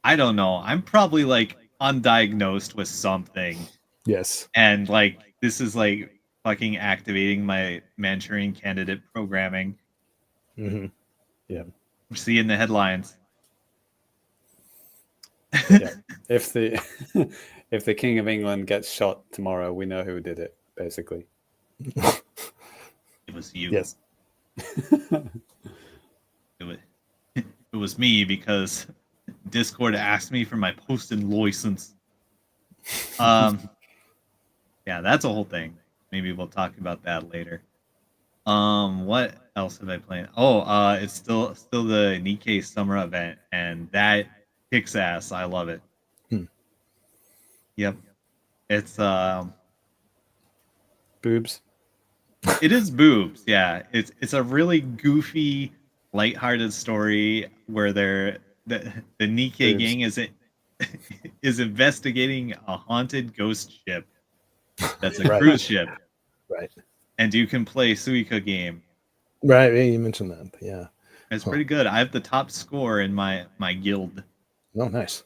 I don't know, I'm probably like undiagnosed with something. Yes. And like, this is like fucking activating my Manchurian Candidate programming. Yeah. We're seeing the headlines. Yeah. If the King of England gets shot tomorrow, we know who did it, basically. It was you. Yes. It was me because Discord asked me for my posting license. Yeah, that's a whole thing. Maybe we'll talk about that later. What else have I played? Oh, it's still the Nikkei summer event, and that kicks ass. I love it. Yep. It's boobs. It is boobs, yeah. It's a really goofy, lighthearted story where the Nikkei Boobs. gang is investigating a haunted ghost ship that's a cruise ship. Right. And you can play Suica game. Right, you mentioned that. Yeah. It's pretty good. I have the top score in my guild. Oh, nice.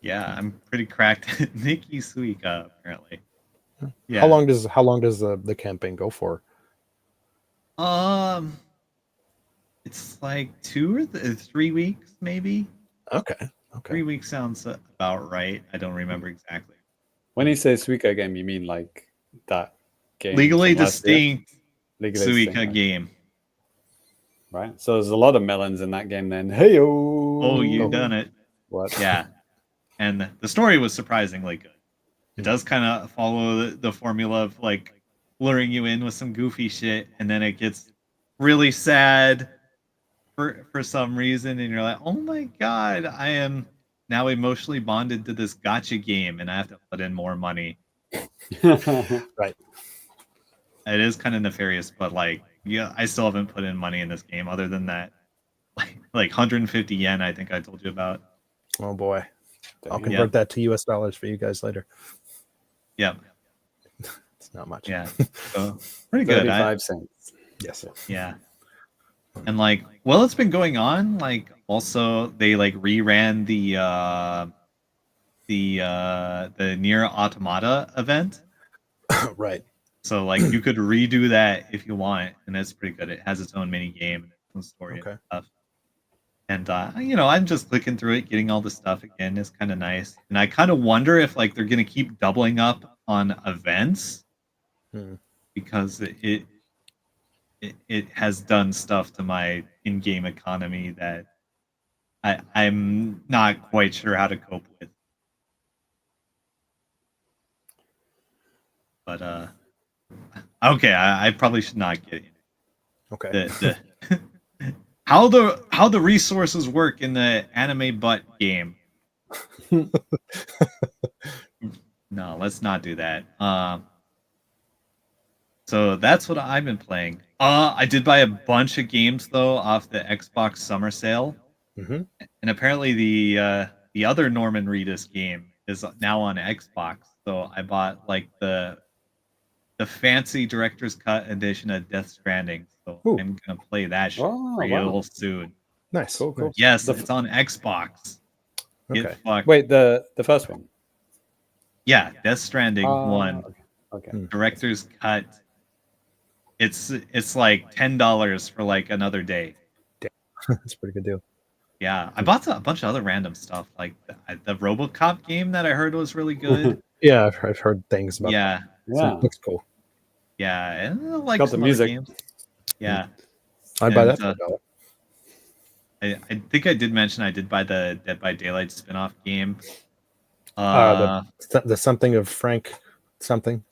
Yeah, I'm pretty cracked. Nikki Suica, apparently. Yeah. How long does the campaign go for? It's like 2 or 3 weeks, maybe. Okay. 3 weeks sounds about right. I don't remember exactly. When you say Suica game, you mean like that game? Legally distinct Suica game. Right. So there's a lot of melons in that game then. Hey-o! Oh, you done it. What? Yeah. And the story was surprisingly good. It does kind of follow the formula of like luring you in with some goofy shit, and then it gets really sad for some reason, and you're like, oh my god, I am now emotionally bonded to this gacha game, and I have to put in more money. Right. It is kind of nefarious, but like, yeah, I still haven't put in money in this game other than that, like 150 yen. I think I told you about. Oh boy, I'll convert that to US dollars for you guys later. Yep. It's not much. Yeah. So pretty good. 35 cents. Yes. Yeah. And like, well, it's been going on. Like, also they like reran the Nier Automata event. Right. So like, you could redo that if you want, and it's pretty good. It has its own mini game and its own story and stuff. And I'm just clicking through it, getting all the stuff again. It's kind of nice, and I kind of wonder if like they're gonna keep doubling up on events because it has done stuff to my in-game economy that I'm not quite sure how to cope with. But okay, I probably should not get it. Okay. How the resources work in the anime butt game. No, let's not do that. So that's what I've been playing. I did buy a bunch of games though off the Xbox Summer Sale, Mm-hmm. and apparently the other Norman Reedus game is now on Xbox. So I bought like the fancy director's cut edition of Death Stranding. So Ooh. I'm gonna play that shit real soon. Nice. Cool. Nice. Yes, it's on Xbox. Okay. Wait, the first one. Yeah, Death Stranding 1. Okay. Director's cut. It's like $10 for like another day. That's a pretty good deal. Yeah, I bought a bunch of other random stuff like the RoboCop game that I heard was really good. Yeah, I've heard things about Yeah, that. So it looks cool. yeah, and I like Got some the music. other games. Yeah, I'd buy that for $1. I think I did mention I did buy the Dead by Daylight spin-off game. The something of Frank something.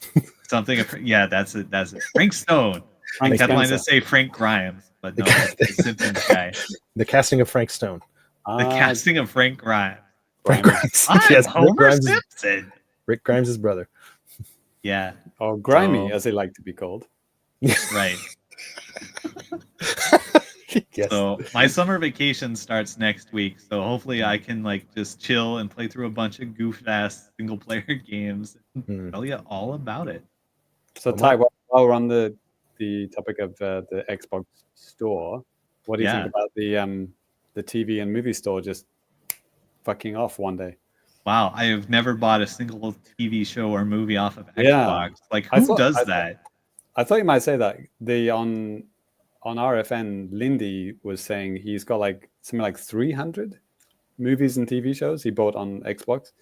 Something. Yeah, that's it. That's it. Frank Stone. I kept wanting to say Frank Grimes, but no, it's the Simpsons guy. The casting of Frank Stone. The casting of Frank Grimes. Frank Grimes. Yes, Rick Homer Grimes. Simpson. Rick Grimes' brother. Yeah. Or Grimy, as they like to be called. Right. Yes. So my summer vacation starts next week, so hopefully I can like just chill and play through a bunch of goof-ass single-player games and tell you all about it. So Ty, while we're on the topic of the Xbox store, what do you think about the TV and movie store just fucking off one day? Wow, I have never bought a single TV show or movie off of Xbox. Yeah. Like, who does that? I thought you might say that. On RFN, Lindy was saying he's got like something like 300 movies and TV shows he bought on Xbox.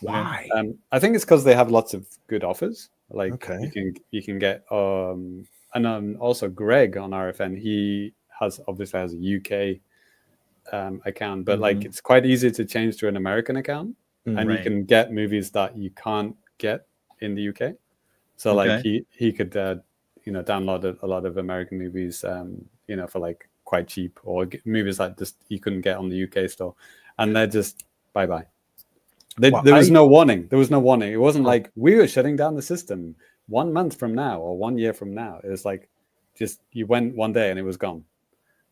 Why? I think it's because they have lots of good offers. Like you can get and also Greg on RFN, he obviously has a UK account, but like it's quite easy to change to an American account, and you can get movies that you can't get in the UK. So like he could download a lot of American movies for like quite cheap, or movies that just you couldn't get on the UK store, and they're just bye. There was no warning. There was no warning. It wasn't like we were shutting down the system 1 month from now or 1 year from now. It was like just you went one day and it was gone.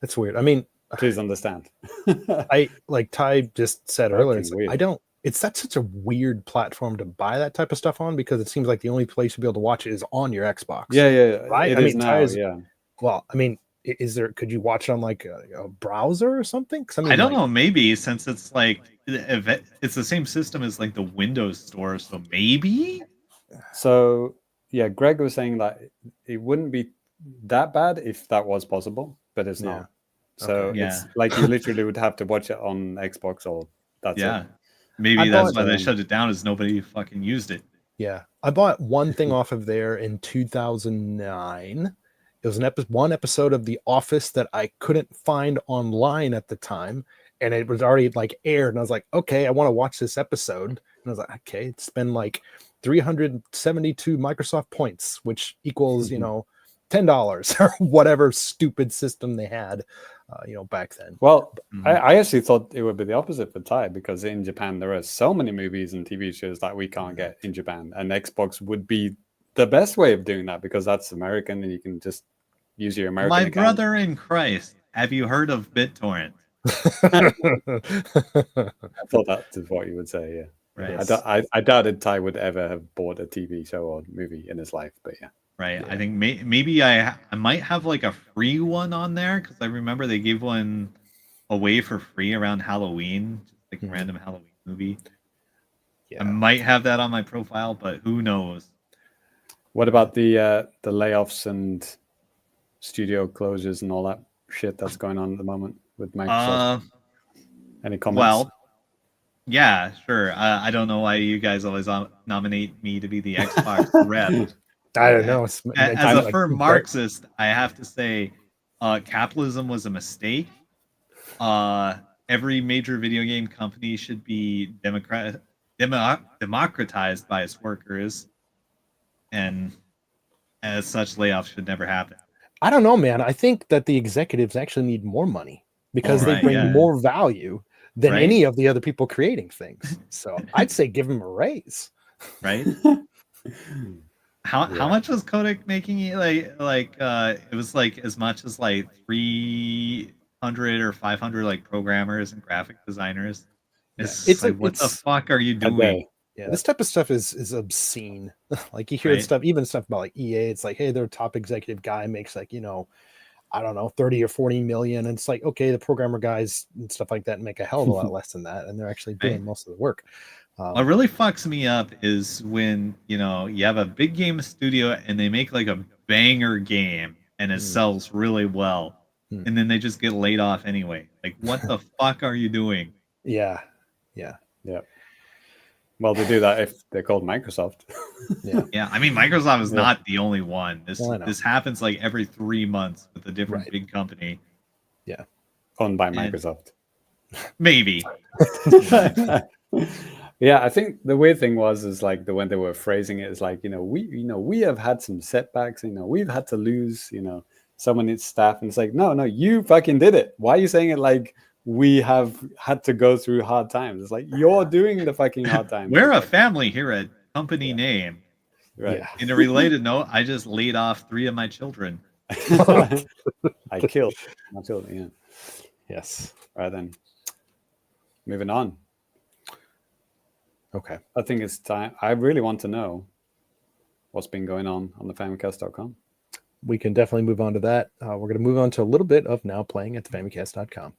That's weird. I mean, please understand. I like Ty just said earlier. It's such a weird platform to buy that type of stuff on, because it seems like the only place you'll be able to watch it is on your Xbox. Yeah. Right? It is now. Yeah. Well, I mean, could you watch it on like a browser or something? I mean, I don't know. Maybe, since it's like it's the same system as like the Windows Store, so maybe. So yeah, Greg was saying that it wouldn't be that bad if that was possible, but it's not. So it's like you literally would have to watch it on Xbox, or that's it. Maybe that's why they shut it down, is nobody fucking used it. Yeah, I bought one thing off of there in 2009. It was one episode of The Office that I couldn't find online at the time, and it was already like aired, and I was like, okay, I want to watch this episode. And I was like, okay, it's been like 372 Microsoft points, which equals $10 or whatever stupid system they had back then. Well, I actually thought it would be the opposite for Ty, because in Japan there are so many movies and TV shows that we can't get in Japan, and Xbox would be the best way of doing that, because that's American and you can just use your American account. Brother in Christ, have you heard of BitTorrent? I thought that is what you would say. Yeah, right. I doubted Ty would ever have bought a TV show or movie in his life, but yeah. Right. Yeah. I think maybe I might have like a free one on there, because I remember they gave one away for free around Halloween, just like a random Halloween movie. Yeah. I might have that on my profile, but who knows? What about the layoffs and studio closures and all that shit that's going on at the moment with Microsoft? Any comments? Well, yeah, sure. I don't know why you guys always nominate me to be the Xbox rep. I don't know. As a firm Marxist, I have to say, capitalism was a mistake. Every major video game company should be democratized by its workers, and as such, layoffs should never happen. I don't know, man. I think that the executives actually need more money because they bring more value than any of the other people creating things. So I'd say give them a raise. Right? How much was Kodak making? It was like as much as like 300 or 500 like programmers and graphic designers. It's like, what the fuck are you doing? Yeah, this type of stuff is obscene. Like you hear stuff, even stuff about like EA. It's like, hey, their top executive guy makes like, I don't know, 30 or 40 million. And it's like, okay, the programmer guys and stuff like that make a hell of a lot less than that. And they're actually doing most of the work. What really fucks me up is when, you have a big game studio and they make like a banger game and it sells really well. And then they just get laid off anyway. Like, what the fuck are you doing? Yeah. Well, they do that if they're called Microsoft. Yeah. I mean, Microsoft is not the only one. This happens like every 3 months with a different big company. Yeah. Owned by Microsoft. Maybe. Yeah, I think the weird thing is like the when they were phrasing it is like, we have had some setbacks, we've had to lose, someone needs staff, and it's like, no, you fucking did it. Why are you saying it like we have had to go through hard times? It's like you're doing the fucking hard times. We're a family here at Company Name. Right. Yeah. In a related note, I just laid off 3 of my children. I killed my children, yeah. Yes. Right then. Moving on. Okay. I think it's time. I really want to know what's been going on the Famicast.com. We can definitely move on to that. We're going to move on to a little bit of now playing at the Famicast.com.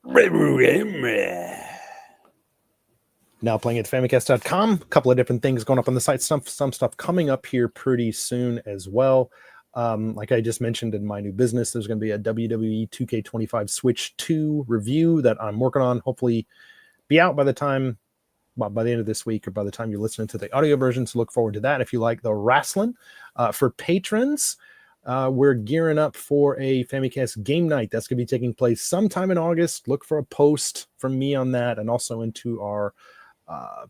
Now playing at the Famicast.com. A couple of different things going up on the site. Some stuff coming up here pretty soon as well. Like I just mentioned in my new business, there's going to be a WWE 2K25 Switch 2 review that I'm working on. Hopefully be out by the end of this week or by the time you're listening to the audio version. So look forward to that. If you like the wrestling, for patrons, we're gearing up for a Famicast game night. That's going to be taking place sometime in August. Look for a post from me on that and also into our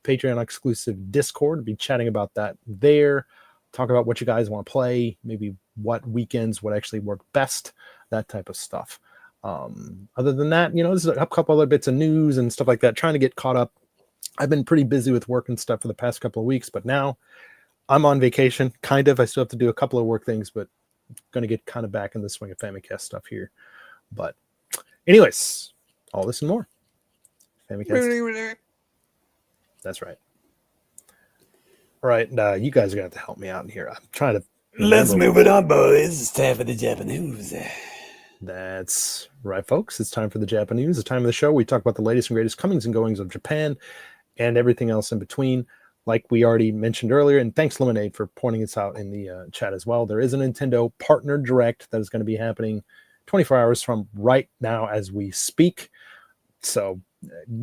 Patreon exclusive Discord. We'll be chatting about that there. Talk about what you guys want to play, maybe what weekends would actually work best, that type of stuff. Other than that, there's a couple other bits of news and stuff like that, trying to get caught up. I've been pretty busy with work and stuff for the past couple of weeks, but now I'm on vacation, kind of. I still have to do a couple of work things, but going to get kind of back in the swing of Famicast stuff here. But anyways, all this and more. Famicast. That's right. All right, you guys are going to have to help me out here. I'm trying to... Let's move it on, boys. It's time for the JAPANews. That's right, folks. It's time for the JAPANews. The time of the show. We talk about the latest and greatest comings and goings of Japan and everything else in between. Like we already mentioned earlier, and thanks Lemonade for pointing this out in the chat as well. There is a Nintendo Partner Direct that is going to be happening 24 hours from right now as we speak. So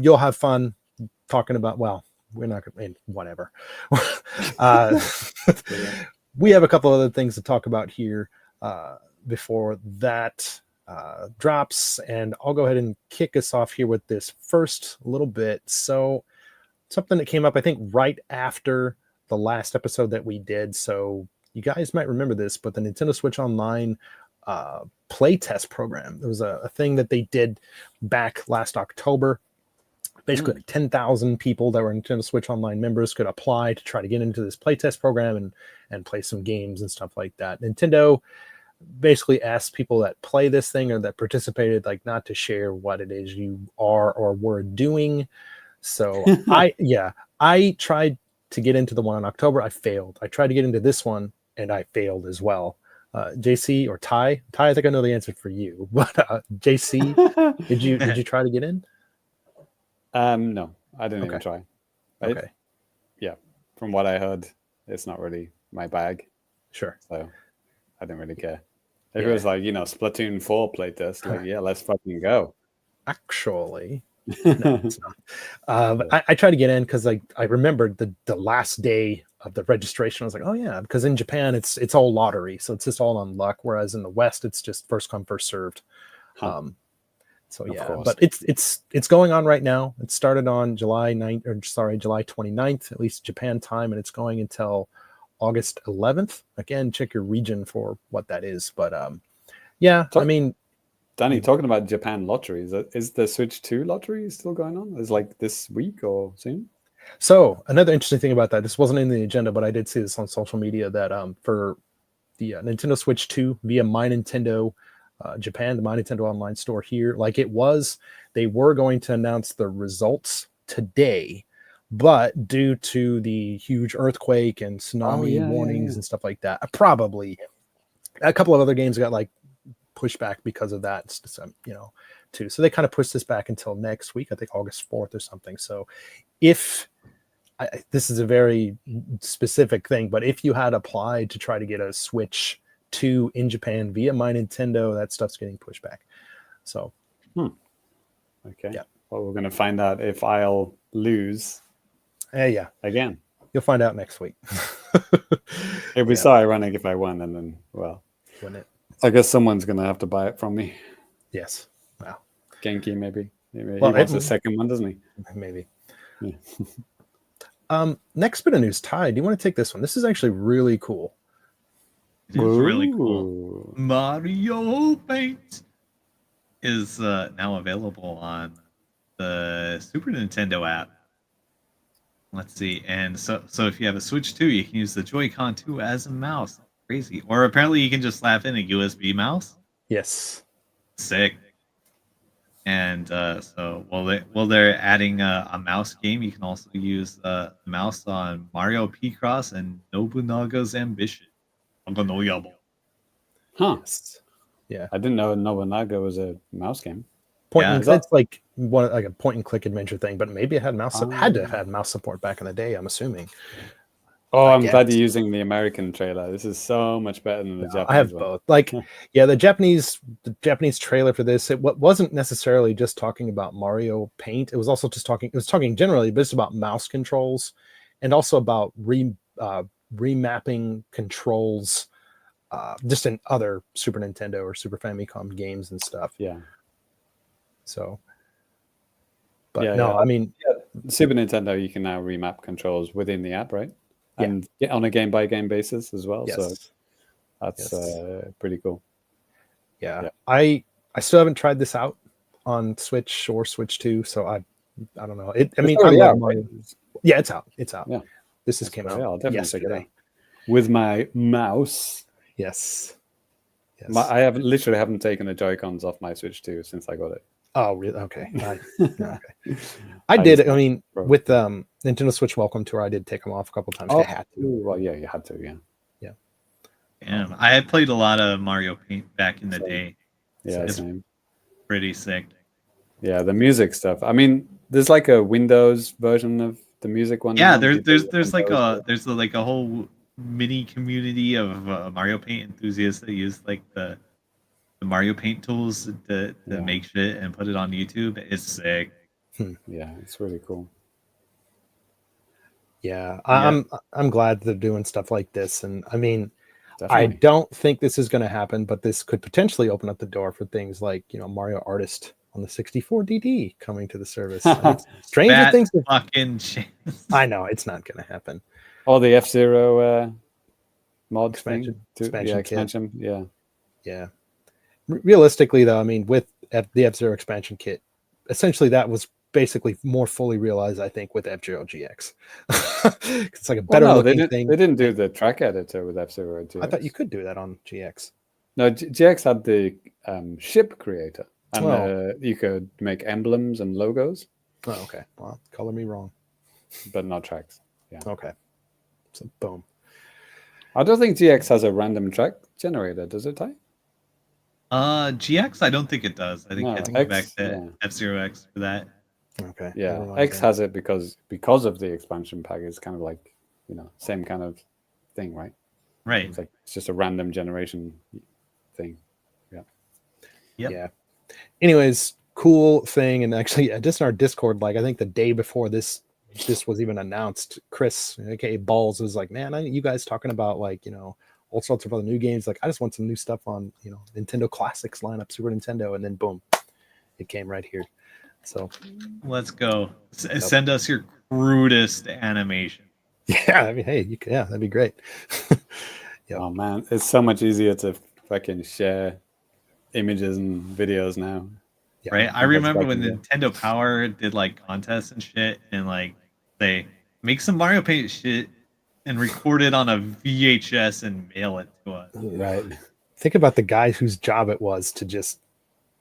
you'll have fun talking about, well, we're not going to, whatever. We have a couple other things to talk about here before that drops, and I'll go ahead and kick us off here with this first little bit. So something that came up, I think, right after the last episode that we did. So you guys might remember this, but the Nintendo Switch Online playtest program, there was a thing that they did back last October. Basically, like 10,000 people that were Nintendo Switch Online members could apply to try to get into this playtest program and play some games and stuff like that. Nintendo basically asked people that play this thing or that participated, like, not to share what it is you are or were doing. So I tried to get into the one in October. I failed. I tried to get into this one and I failed as well. JC or Ty, I think I know the answer for you, but JC, did you try to get in? No, I didn't even try. Okay. Yeah, from what I heard, it's not really my bag. Sure. So I didn't really care. If it was like, Splatoon 4 playtest, like, yeah, let's fucking go. Actually, no, it's not. But I tried to get in because I remembered the last day the registration. I was like, oh yeah, because in Japan it's all lottery, so it's just all on luck. Whereas in the West, it's just first come first served. So yeah, but it's going on right now. It started on July 29th, at least Japan time, and it's going until August 11th. Again, check your region for what that is. But yeah, I mean, Danny, talking about Japan lotteries, is the Switch 2 lottery still going on? Is like this week or soon? So another interesting thing about that, this wasn't in the agenda, but I did see this on social media that for the Nintendo Switch 2 via My Nintendo Japan, the My Nintendo online store here, like they were going to announce the results today, but due to the huge earthquake and tsunami warnings and stuff like that, probably a couple of other games got like pushed back because of that, too. So they kind of pushed this back until next week, I think August 4th or something. So if this is a very specific thing, but if you had applied to try to get a Switch 2 in Japan via My Nintendo, that stuff's getting pushed back. So, okay. Yeah. Well, we're going to find out if I'll lose. Yeah. Again. You'll find out next week. It'd be so ironic if I won, and then, well, I guess someone's going to have to buy it from me. Yes. Wow. Genki, maybe. He wants a second one, doesn't he? Maybe. Yeah. Next bit of news, Ty, do you want to take this one? This is actually really cool. It's really cool. Mario Paint is now available on the Super Nintendo app. Let's see. And so if you have a Switch 2, you can use the Joy-Con 2 as a mouse. Crazy. Or apparently you can just slap in a USB mouse. Yes. Sick. And so while they're adding a mouse game, you can also use the mouse on Mario P-Cross and Nobunaga's Ambition. Huh. Yeah. I didn't know Nobunaga was a mouse game. It's like a point and click adventure thing, but maybe it had had to have had mouse support back in the day, I'm assuming. Oh, I'm glad you're using the American trailer. This is so much better than the Japanese I have one. both. Like, the Japanese trailer for this, it wasn't necessarily just talking about Mario Paint. It was also just talking generally, but it's about mouse controls and also about remapping controls just in other Super Nintendo or Super Famicom games and stuff. Yeah. So, but I mean, Super Nintendo, you can now remap controls within the app, right? And on a game-by-game basis as well. Yes. So that's pretty cool. Yeah. I still haven't tried this out on Switch or Switch 2, so I don't know. I love Mario. Yeah, it's out. It's out. Yeah. This just came out I'll definitely yesterday. check it out. With my mouse. Yes. I haven't taken the Joy-Cons off my Switch 2 since I got it. Oh, really? Okay. Okay. I did. I mean, with Nintendo Switch Welcome Tour, I did take them off a couple times. Oh, I had to. Well, yeah, you had to. Yeah. Yeah. I had played a lot of Mario Paint back in the day. Yeah, it's same. Pretty sick. Yeah, the music stuff. I mean, there's like a Windows version of the music one. Yeah, there's like a whole mini community of Mario Paint enthusiasts that use like the Mario Paint tools to make shit and put it on YouTube. It's sick. Yeah, it's really cool. Yeah, I'm glad they're doing stuff like this, and I mean, definitely. I don't think this is going to happen, but this could potentially open up the door for things like Mario Artist on the 64 DD coming to the service. Stranger things. Fucking chance. I know it's not going to happen. Oh, the F-Zero mod expansion. Yeah. Realistically, though, I mean, with the F-Zero expansion kit, essentially that was basically more fully realized, I think, with F-Zero GX. It's like a better looking thing. They didn't do the track editor with F-Zero GX. I thought you could do that on GX. No, GX had the ship creator, and you could make emblems and logos. Oh, okay. Well, color me wrong. But not tracks. Yeah. Okay. So, boom. I don't think GX has a random track generator, does it, Ty? GX, I don't think it does. I think X, back to F-Zero X for that. Okay. Yeah, X has it because of the expansion pack. It's kind of like, same kind of thing, right? Right. It's just a random generation thing. Yeah. Yep. Yeah. Anyways, cool thing, and actually, just in our Discord, like I think the day before this this was even announced, Chris, aka Balls, was like, man, you guys talking about like, all sorts of other new games. Like, I just want some new stuff on, Nintendo Classics lineup, Super Nintendo, and then boom, it came right here. So let's go. Send us your crudest animation. Yeah, I mean, hey, that'd be great. Yep. Oh man, it's so much easier to fucking share images and videos now. Yeah, right? I remember when Nintendo Power did like contests and shit, and like they make some Mario Paint shit and record it on a VHS and mail it to us. Right. Think about the guys whose job it was to just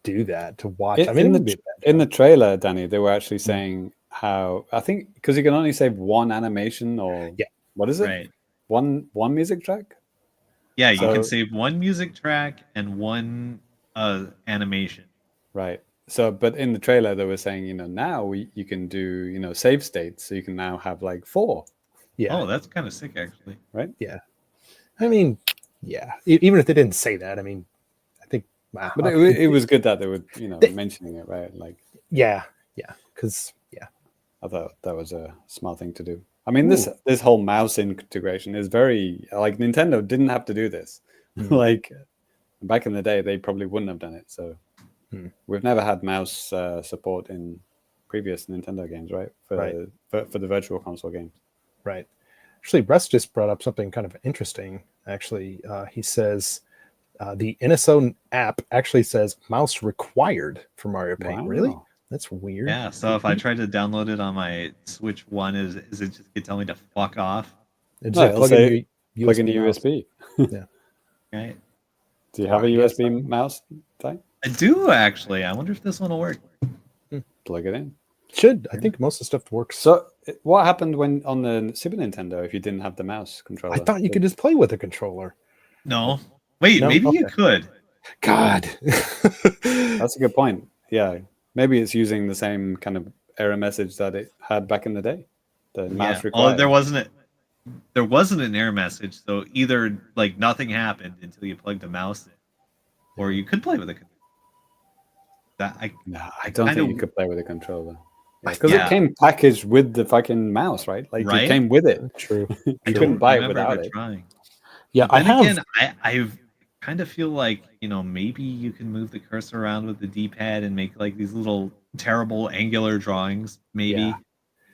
do that, to watch. In the trailer, Danny, they were actually saying how, I think, because you can only save one animation or what is it? Right. One music track? Yeah, you can save one music track and one animation. Right. So, but in the trailer, they were saying, now you can do, save states. So you can now have like 4. Yeah. Oh, that's kind of sick, actually. Right? Yeah. I mean, yeah. Even if they didn't say that, I mean, I think. But it was good that they were, mentioning it, right? Like. Yeah. Yeah. Because, I thought that was a smart thing to do. I mean, this whole mouse integration is very, like, Nintendo didn't have to do this. Like, back in the day, they probably wouldn't have done it. So we've never had mouse support in previous Nintendo games, right? For the virtual console games. Right. Actually, Russ just brought up something kind of interesting. Actually, he says the NSO app actually says mouse required for Mario Paint. Wow. Really? That's weird. Yeah, so if I try to download it on my Switch 1, is it just tell me to fuck off? It's plug in USB. Yeah. Right. Do you have a USB mouse type? I do, actually. I wonder if this one will work. Plug it in. Should. I think most of the stuff works. So what happened when on the Super Nintendo if you didn't have the mouse controller? I thought you could just play with a controller. No. Wait, maybe you could. God. That's a good point. Yeah. Maybe it's using the same kind of error message that it had back in the day. The mouse required. Oh, there wasn't an error message, so either like nothing happened until you plugged the mouse in, or you could play with it. I don't think you could play with a controller. Because it came packaged with the fucking mouse, right? Like it came with it. True. You couldn't buy it without it. Trying. Yeah, I kind of feel like maybe you can move the cursor around with the D-pad and make like these little terrible angular drawings. Maybe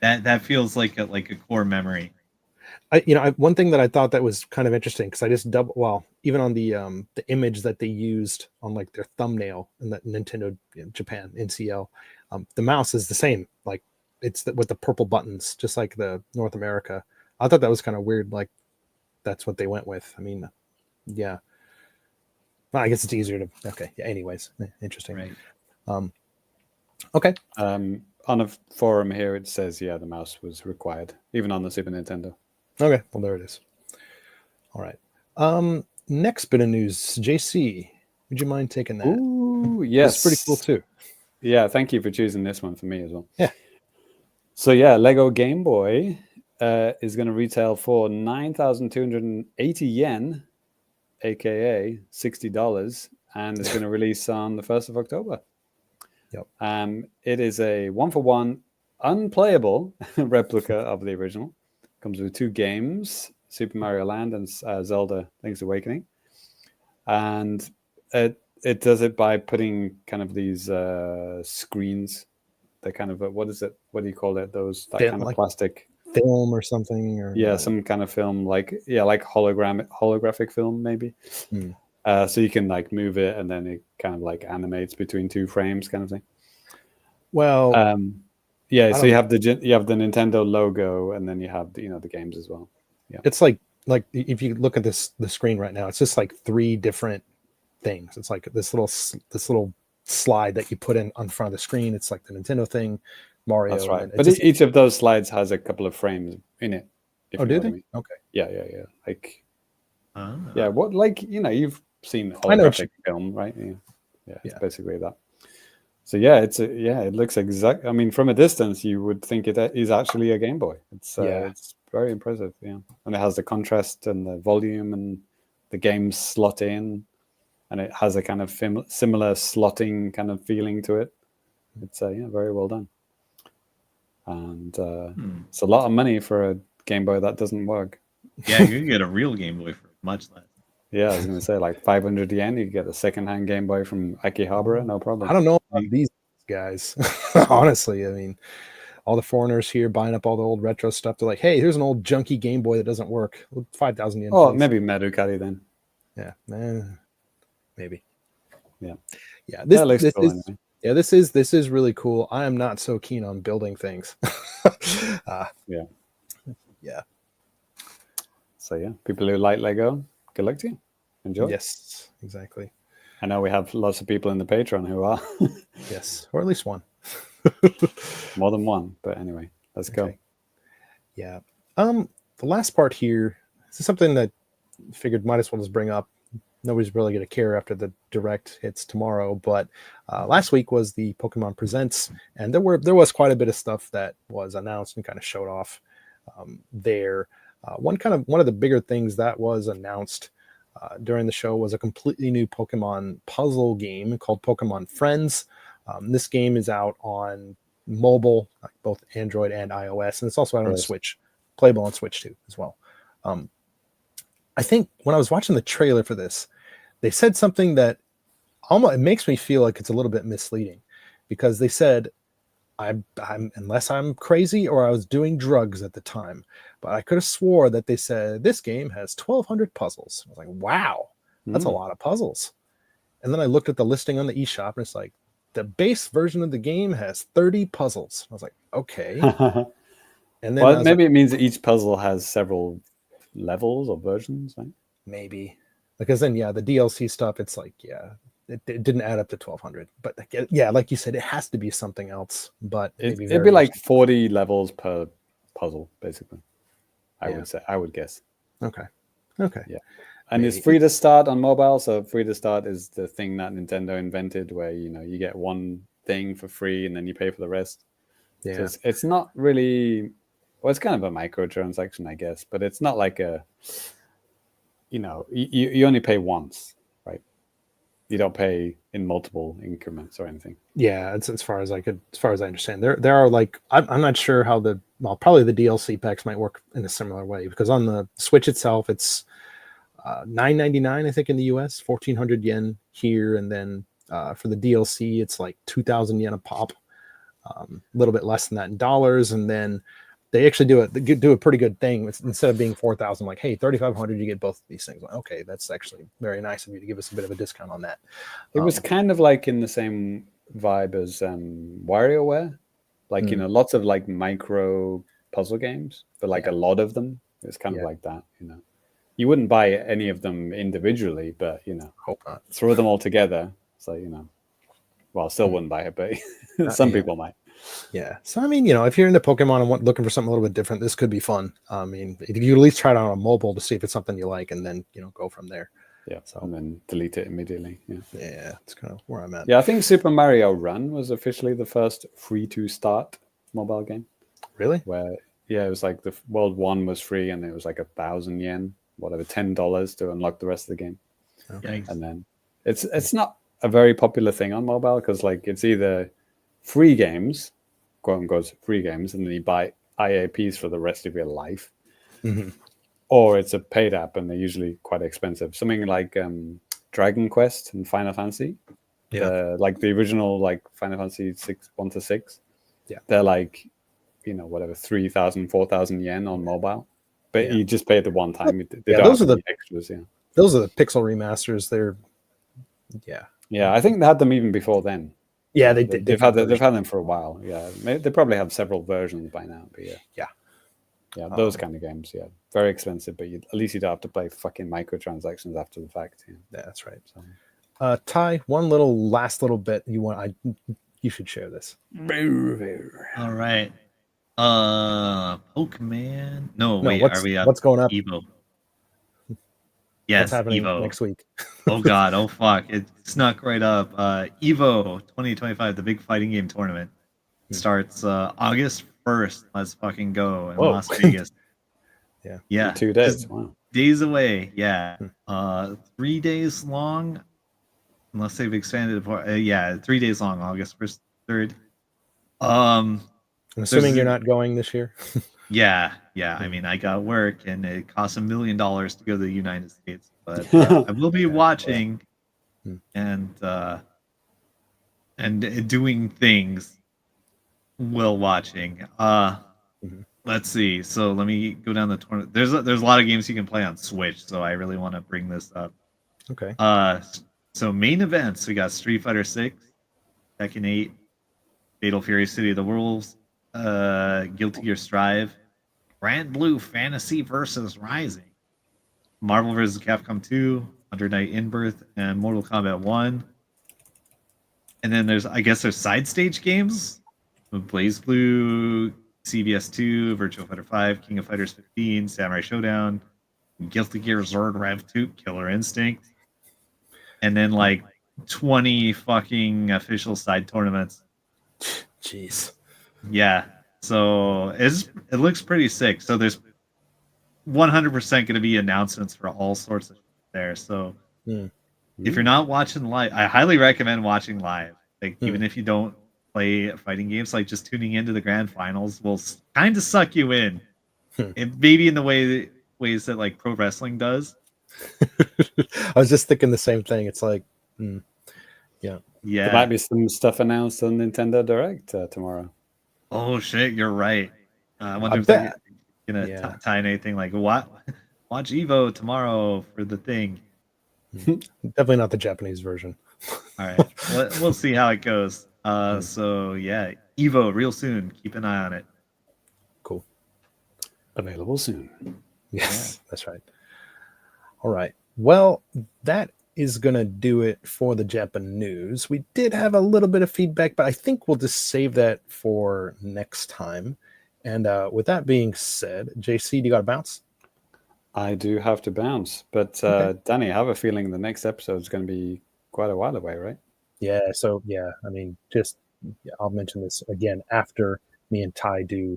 that feels like a core memory. One thing that I thought that was kind of interesting because I just even on the image that they used on like their thumbnail in that Nintendo Japan NCL, the mouse is the same. Like it's with the purple buttons, just like the North America. I thought that was kind of weird. Like that's what they went with. I mean, yeah. Well, I guess it's easier to. Okay. Yeah. Anyways, interesting. Right. Okay. On a forum here, it says the mouse was required, even on the Super Nintendo. Okay. Well, there it is. All right. Next bit of news, JC. Would you mind taking that? Ooh, yes. It's pretty cool too. Yeah. Thank you for choosing this one for me as well. Yeah. So Lego Game Boy is going to retail for 9,280 yen. AKA $60, and it's going to release on the 1st of October. Yep. It is a 1-for-1 unplayable replica of the original. Comes with 2 games, Super Mario Land and Zelda Link's Awakening. And it does it by putting kind of these screens. They're kind of what is it? What do you call it? That kind of plastic film or something, or some kind of film, like holographic film maybe. So you can like move it and then it kind of like animates between 2 frames kind of thing. Well, so you have the Nintendo logo and then you have the games as well. Yeah, it's like if you look at the screen right now, it's just like 3 different things. It's like this little slide that you put in on front of the screen. It's like the Nintendo thing. Mario. That's right. But each of those slides has a couple of frames in it. Oh, do they? I mean. Okay. Yeah. Like, what, like, you've seen holographic film, right? Yeah. It's basically that. So it looks exact. I mean, from a distance, you would think it is actually a Game Boy. It's very impressive. Yeah. And it has the contrast and the volume and the games slot in, and it has a kind of similar slotting kind of feeling to it. It's very well done. and it's a lot of money for a Game Boy that doesn't work. Yeah, you can get a real Game Boy for much less. Yeah, I was going to say like 500 yen. You can get a secondhand Game Boy from Akihabara, no problem. I don't know about these guys. Honestly, I mean, all the foreigners here buying up all the old retro stuff. They're like, hey, here's an old junky Game Boy that doesn't work. 5,000 yen. Oh, please. maybe Mercari then. Yeah, maybe. Yeah. This cool is anyway. yeah, this is really cool. I am not so keen on building things. Yeah. So yeah, people who like Lego, good luck to you. Enjoy. Yes, exactly. I know we have lots of people in the Patreon who are. Yes, or at least one. More than one, but anyway, let's go. Yeah. The last part here, this is something that I figured might as well just bring up. Nobody's really going to care after the direct hits tomorrow, but last week was the Pokemon Presents, and there was quite a bit of stuff that was announced and kind of showed off there. One of the bigger things that was announced during the show was a completely new Pokemon puzzle game called Pokemon Friends. This game is out on mobile, both Android and iOS, and it's also out on Switch, playable on Switch too as well. I think when I was watching the trailer for this, they said something that almost it makes me feel like it's a little bit misleading, because they said, I'm unless I'm crazy or I was doing drugs at the time, but I could have swore that they said this game has 1,200 puzzles. I was like, wow, that's a lot of puzzles. And then I looked at the listing on the eShop, and it's like the base version of the game has 30 puzzles. I was like, okay. And then maybe it means that each puzzle has several levels or versions, right? Maybe, because then the DLC stuff, it's like it didn't add up to 1,200, but like you said, it has to be something else. But it'd be like 40 levels per puzzle, basically. I would guess. Okay, yeah. And it's free to start on mobile. So free to start is the thing that Nintendo invented, where you get one thing for free and then you pay for the rest. So it's not really. Well, it's kind of a microtransaction, I guess, but it's not like you only pay once, right? You don't pay in multiple increments or anything. Yeah, it's as far as I understand. There are like, I'm not sure how probably the DLC packs might work in a similar way, because on the Switch itself, it's $9.99, I think, in the US, 1,400 yen here, and then for the DLC, it's like 2,000 yen a pop, a little bit less than that in dollars, and then they actually do a pretty good thing. Instead of being 4,000, like, hey, 3,500, you get both of these things. Like, okay, that's actually very nice of you to give us a bit of a discount on that. It was kind of like in the same vibe as WarioWare, like lots of like micro puzzle games, but like a lot of them. It's kind of like that. You wouldn't buy any of them individually, but hope not. Throw them all together. So well, still wouldn't buy it, but some people might. Yeah. So, I mean, if you're into Pokemon and looking for something a little bit different, this could be fun. I mean, if you at least try it out on mobile to see if it's something you like, and then, go from there. Yeah. So, and then delete it immediately. Yeah. Yeah. That's kind of where I'm at. Yeah. I think Super Mario Run was officially the first free to start mobile game. Really? Where, it was like the World 1 was free, and it was like 1,000 yen, whatever, $10 to unlock the rest of the game. Okay. And then it's not a very popular thing on mobile, because like it's either free games, quote unquote free games, and then you buy IAPs for the rest of your life, or it's a paid app, and they're usually quite expensive. Something like Dragon Quest and Final Fantasy, like the original, like Final Fantasy 1 to 6. Yeah, they're like, whatever, 3,000, 4,000 yen on mobile, but you just pay it the one time. Those are the extras. Yeah, those are the pixel remasters. They're I think they had them even before then. Yeah, they've had them for a while. Yeah, they probably have several versions by now. But yeah, those kind of games. Yeah, very expensive, but at least you don't have to play fucking microtransactions after the fact. Yeah, that's right. So, Ty, one last little bit you should share this. All right. Pokemon. No, wait. Are we what's going up? Evo. Yes, what's happening Evo next week? Oh god, oh fuck. It snuck right up. Evo 2025, the big fighting game tournament, starts August 1st. Let's fucking go in Las Vegas. Yeah. 2 days. Wow. Days away. Yeah. 3 days long. Unless they've expanded it. 3 days long, August 1st, 3rd. I'm assuming you're not going this year. Yeah. I mean, I got work, and it costs $1 million to go to the United States, but I will be watching and doing things while watching. Let's see. So let me go down the tournament. There's a lot of games you can play on Switch, so I really want to bring this up. Okay. So main events, we got Street Fighter 6, Tekken 8, Fatal Fury City of the Wolves, Guilty Gear Strive, Grand Blue Fantasy versus Rising, Marvel vs. Capcom 2, Under Night In-Birth, and Mortal Kombat 1. And then there's side stage games with Blaze Blue, CBS 2, Virtua Fighter 5, King of Fighters 15, Samurai Showdown, Guilty Gear Zord Rev 2, Killer Instinct, and then like 20 fucking official side tournaments. Jeez. Yeah. So it looks pretty sick. So there's 100% going to be announcements for all sorts of shit there. So if you're not watching live, I highly recommend watching live. Like even if you don't play fighting games, like just tuning into the grand finals will kind of suck you in. Maybe in the ways that like pro wrestling does. I was just thinking the same thing. It's like, yeah. There might be some stuff announced on Nintendo Direct tomorrow. Oh shit, you're right. I wonder if they're gonna tie anything like watch Evo tomorrow for the thing. Definitely not the Japanese version. All right, we'll see how it goes. So yeah, Evo real soon. Keep an eye on it. Cool. Available soon. Yes, that's right. All right. Well, that is going to do it for the JAPANews. We did have a little bit of feedback, but I think we'll just save that for next time. And with that being said, JC, do you got to bounce? I do have to bounce. But Danny, I have a feeling the next episode is going to be quite a while away, right? Yeah. So, I mean, I'll mention this again after me and Ty do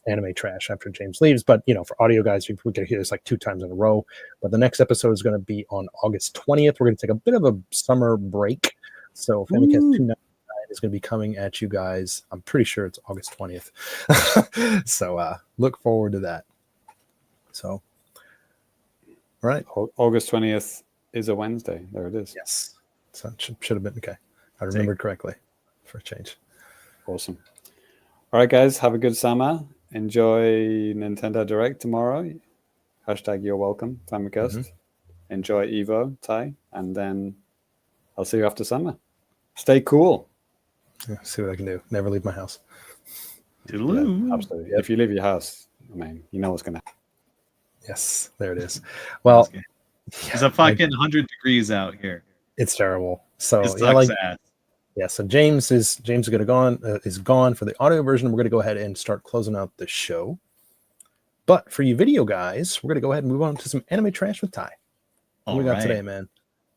anime trash after James leaves, but for audio guys, we can hear this like 2 times in a row. But the next episode is going to be on August 20th. We're going to take a bit of a summer break, so Famicast 299 is going to be coming at you guys. I'm pretty sure it's August 20th. So look forward to that. So all right, August 20th is a Wednesday. There it is. Yes, so it should have been okay. I remembered correctly for a change. Awesome. All right, guys, have a good summer. Enjoy Nintendo Direct tomorrow. # you're welcome, Famicast. Enjoy Evo, Ty, and then I'll see you after summer. Stay cool. Yeah, see what I can do. Never leave my house. Yeah, absolutely. If you leave your house, I mean, you know what's going to happen. Yes, there it is. Well, it's a fucking 100 degrees out here. It's terrible. So so James is going to is gone for the audio version. We're going to go ahead and start closing out the show. But for you video guys, we're going to go ahead and move on to some anime trash with Ty. What we got today, man?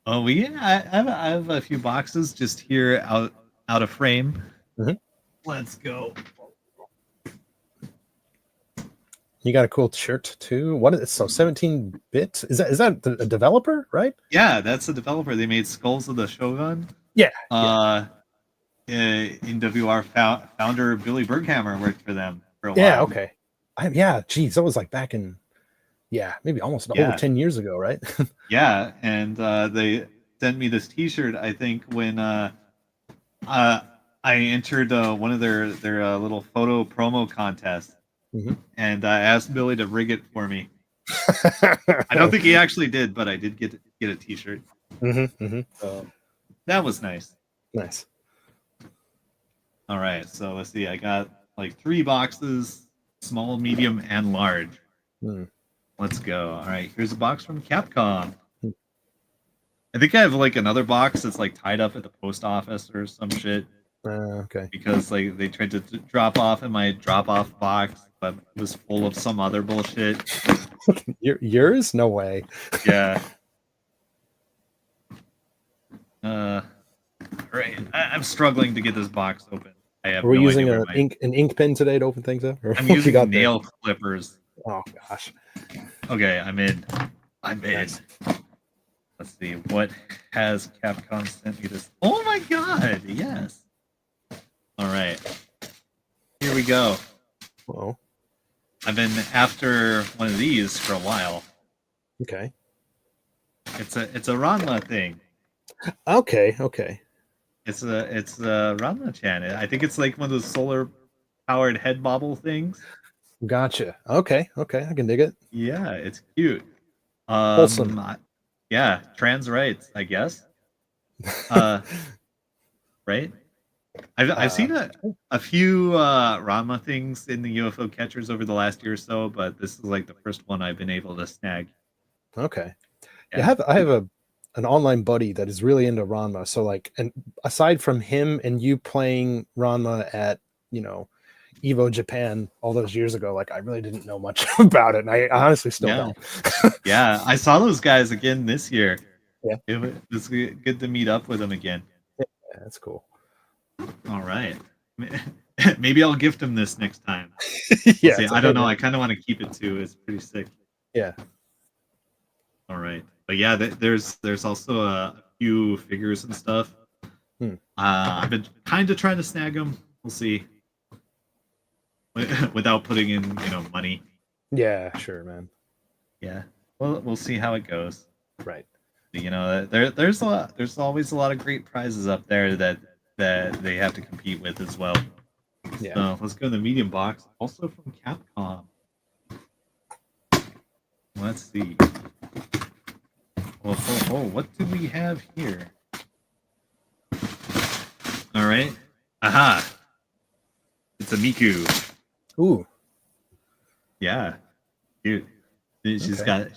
Oh yeah, I have a few boxes just here out of frame. Let's go. You got a cool shirt too. What is it? So 17-bit? Is that a developer, right? Yeah, that's the developer. They made Skulls of the Shogun. Yeah. NWR founder Billy Berghammer worked for them for a while. Yeah, okay. Geez, that was like back in maybe almost over 10 years ago, right? Yeah, and they sent me this T-shirt. I think when I entered one of their little photo promo contests, and I asked Billy to rig it for me. I don't think he actually did, but I did get a T-shirt. So that was nice. Nice. All right, so let's see. I got like 3 boxes, small, medium, and large. Let's go. All right, here's a box from Capcom. I think I have like another box that's like tied up at the post office or some shit. Okay. Because like they tried to drop off in my drop-off box, but it was full of some other bullshit. Yours? No way. Yeah. Right. I'm struggling to get this box open. I have. Were we using an ink pen today to open things up? I'm using nail clippers. Oh gosh. Okay, I'm in. Let's see. What has Capcom sent me this? Oh my god! Yes. All right. here we go. Well, I've been after one of these for a while. okay. It's a Ranma thing. Okay. It's a Ranma chan. I think it's like one of those solar powered head bobble things. Gotcha. Okay. I can dig it. Yeah, it's cute. Wholesome. Yeah, trans rights, I guess. Right? I've seen a few Ranma things in the UFO catchers over the last year or so, but this is like the first one I've been able to snag. Okay. Yeah. I have an online buddy that is really into Ranma. So like, and aside from him and you playing Ranma at, Evo Japan all those years ago, like I really didn't know much about it. And I honestly still don't. Yeah, I saw those guys again this year. Yeah. It was good to meet up with them again. Yeah, that's cool. All right. Maybe I'll gift him this next time. Yeah. I don't know. I kind of want to keep it too. It's pretty sick. Yeah. All right. But yeah, there's also a few figures and stuff. I've been kind of trying to snag them. We'll see. Without putting in, money. Yeah, sure, man. Yeah. Well, we'll see how it goes. Right. There's always a lot of great prizes up there that they have to compete with as well. Yeah. So let's go to the medium box. Also from Capcom. Let's see. What do we have here? All right. Aha. It's a Miku. Ooh. Yeah. Dude. She's got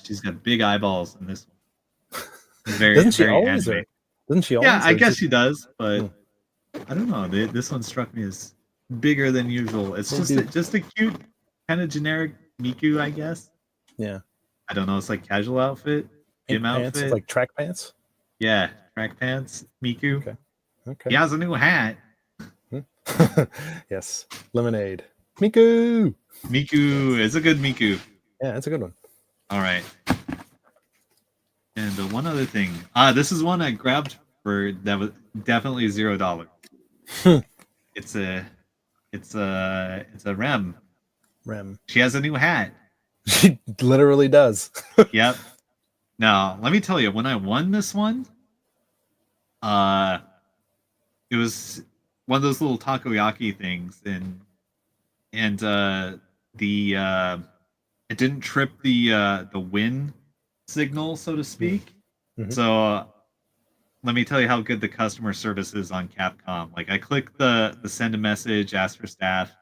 big eyeballs in this one. Very, doesn't she very always? anime. Doesn't she always? Yeah, I guess she does, but I don't know. This one struck me as bigger than usual. It's just a cute, kind of generic Miku, I guess. Yeah. I don't know. It's like casual outfit, gym outfit. It's like track pants. Yeah, track pants. Miku. Okay. He has a new hat. Yes. Lemonade. Miku. Miku is a good Miku. Yeah, that's a good one. All right. And one other thing. This is one I grabbed for that was definitely $0. It's a Rem. Rem. She has a new hat. She literally does. Yep. Now, let me tell you, when I won this one, it was one of those little takoyaki things, and it didn't trip the win signal, so to speak. Mm-hmm. So let me tell you how good the customer service is on Capcom. Like I clicked the send a message, ask for staff,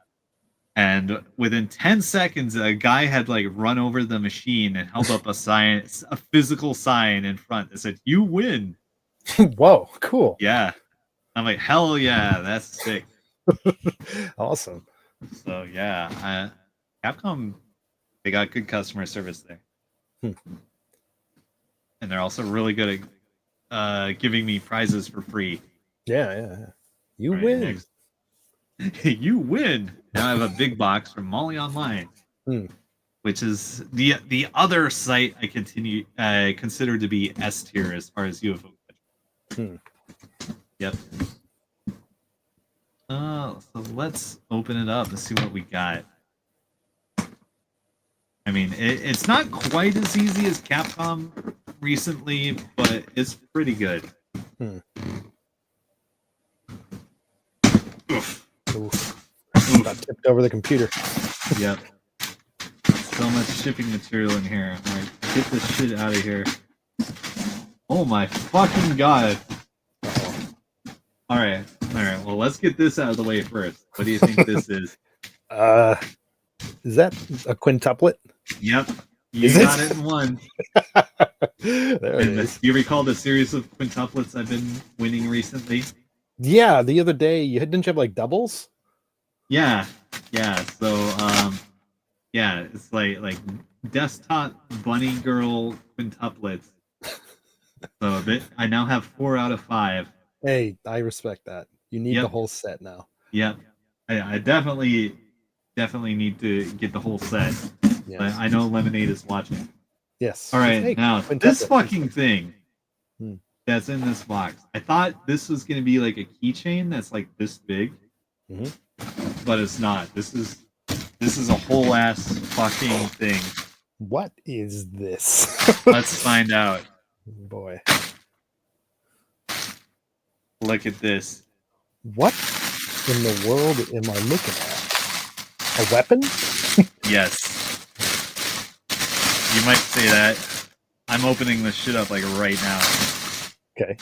and within 10 seconds, a guy had like run over the machine and held up a sign, a physical sign in front that said, "You win." Whoa, cool. Yeah. I'm like, hell yeah, that's sick. Awesome. So yeah, Capcom, they got good customer service there. And they're also really good at giving me prizes for free. Yeah. You win. You win. Now I have a big box from Molly Online, which is the other site I consider to be S tier as far as UFO. Yep. So let's open it up and see what we got. I mean, it's not quite as easy as Capcom recently, but it's pretty good. Oof. Got tipped over the computer. Yep. So much shipping material in here. All right, get this shit out of here. Oh my fucking god. All right. Well, let's get this out of the way first. What do you think this is? Is that a quintuplet? Yep. You got it in one. There it is. Do you recall the series of quintuplets I've been winning recently? Yeah, the other day didn't you have like doubles? Yeah. So yeah, it's like desktop bunny girl quintuplets. So I now have 4 out of 5. Hey, I respect that. You need the whole set now. Yep. I definitely need to get the whole set. Yes. But I know Lemonade is watching. Yes. All right, hey, now this fucking thing that's in this box. I thought this was going to be like a keychain that's like this big. but it's not. This is a whole ass fucking thing. What is this? Let's find out. Boy. Look at this. What in the world am I looking at? A weapon? Yes. You might say that. I'm opening this shit up like right now. Okay.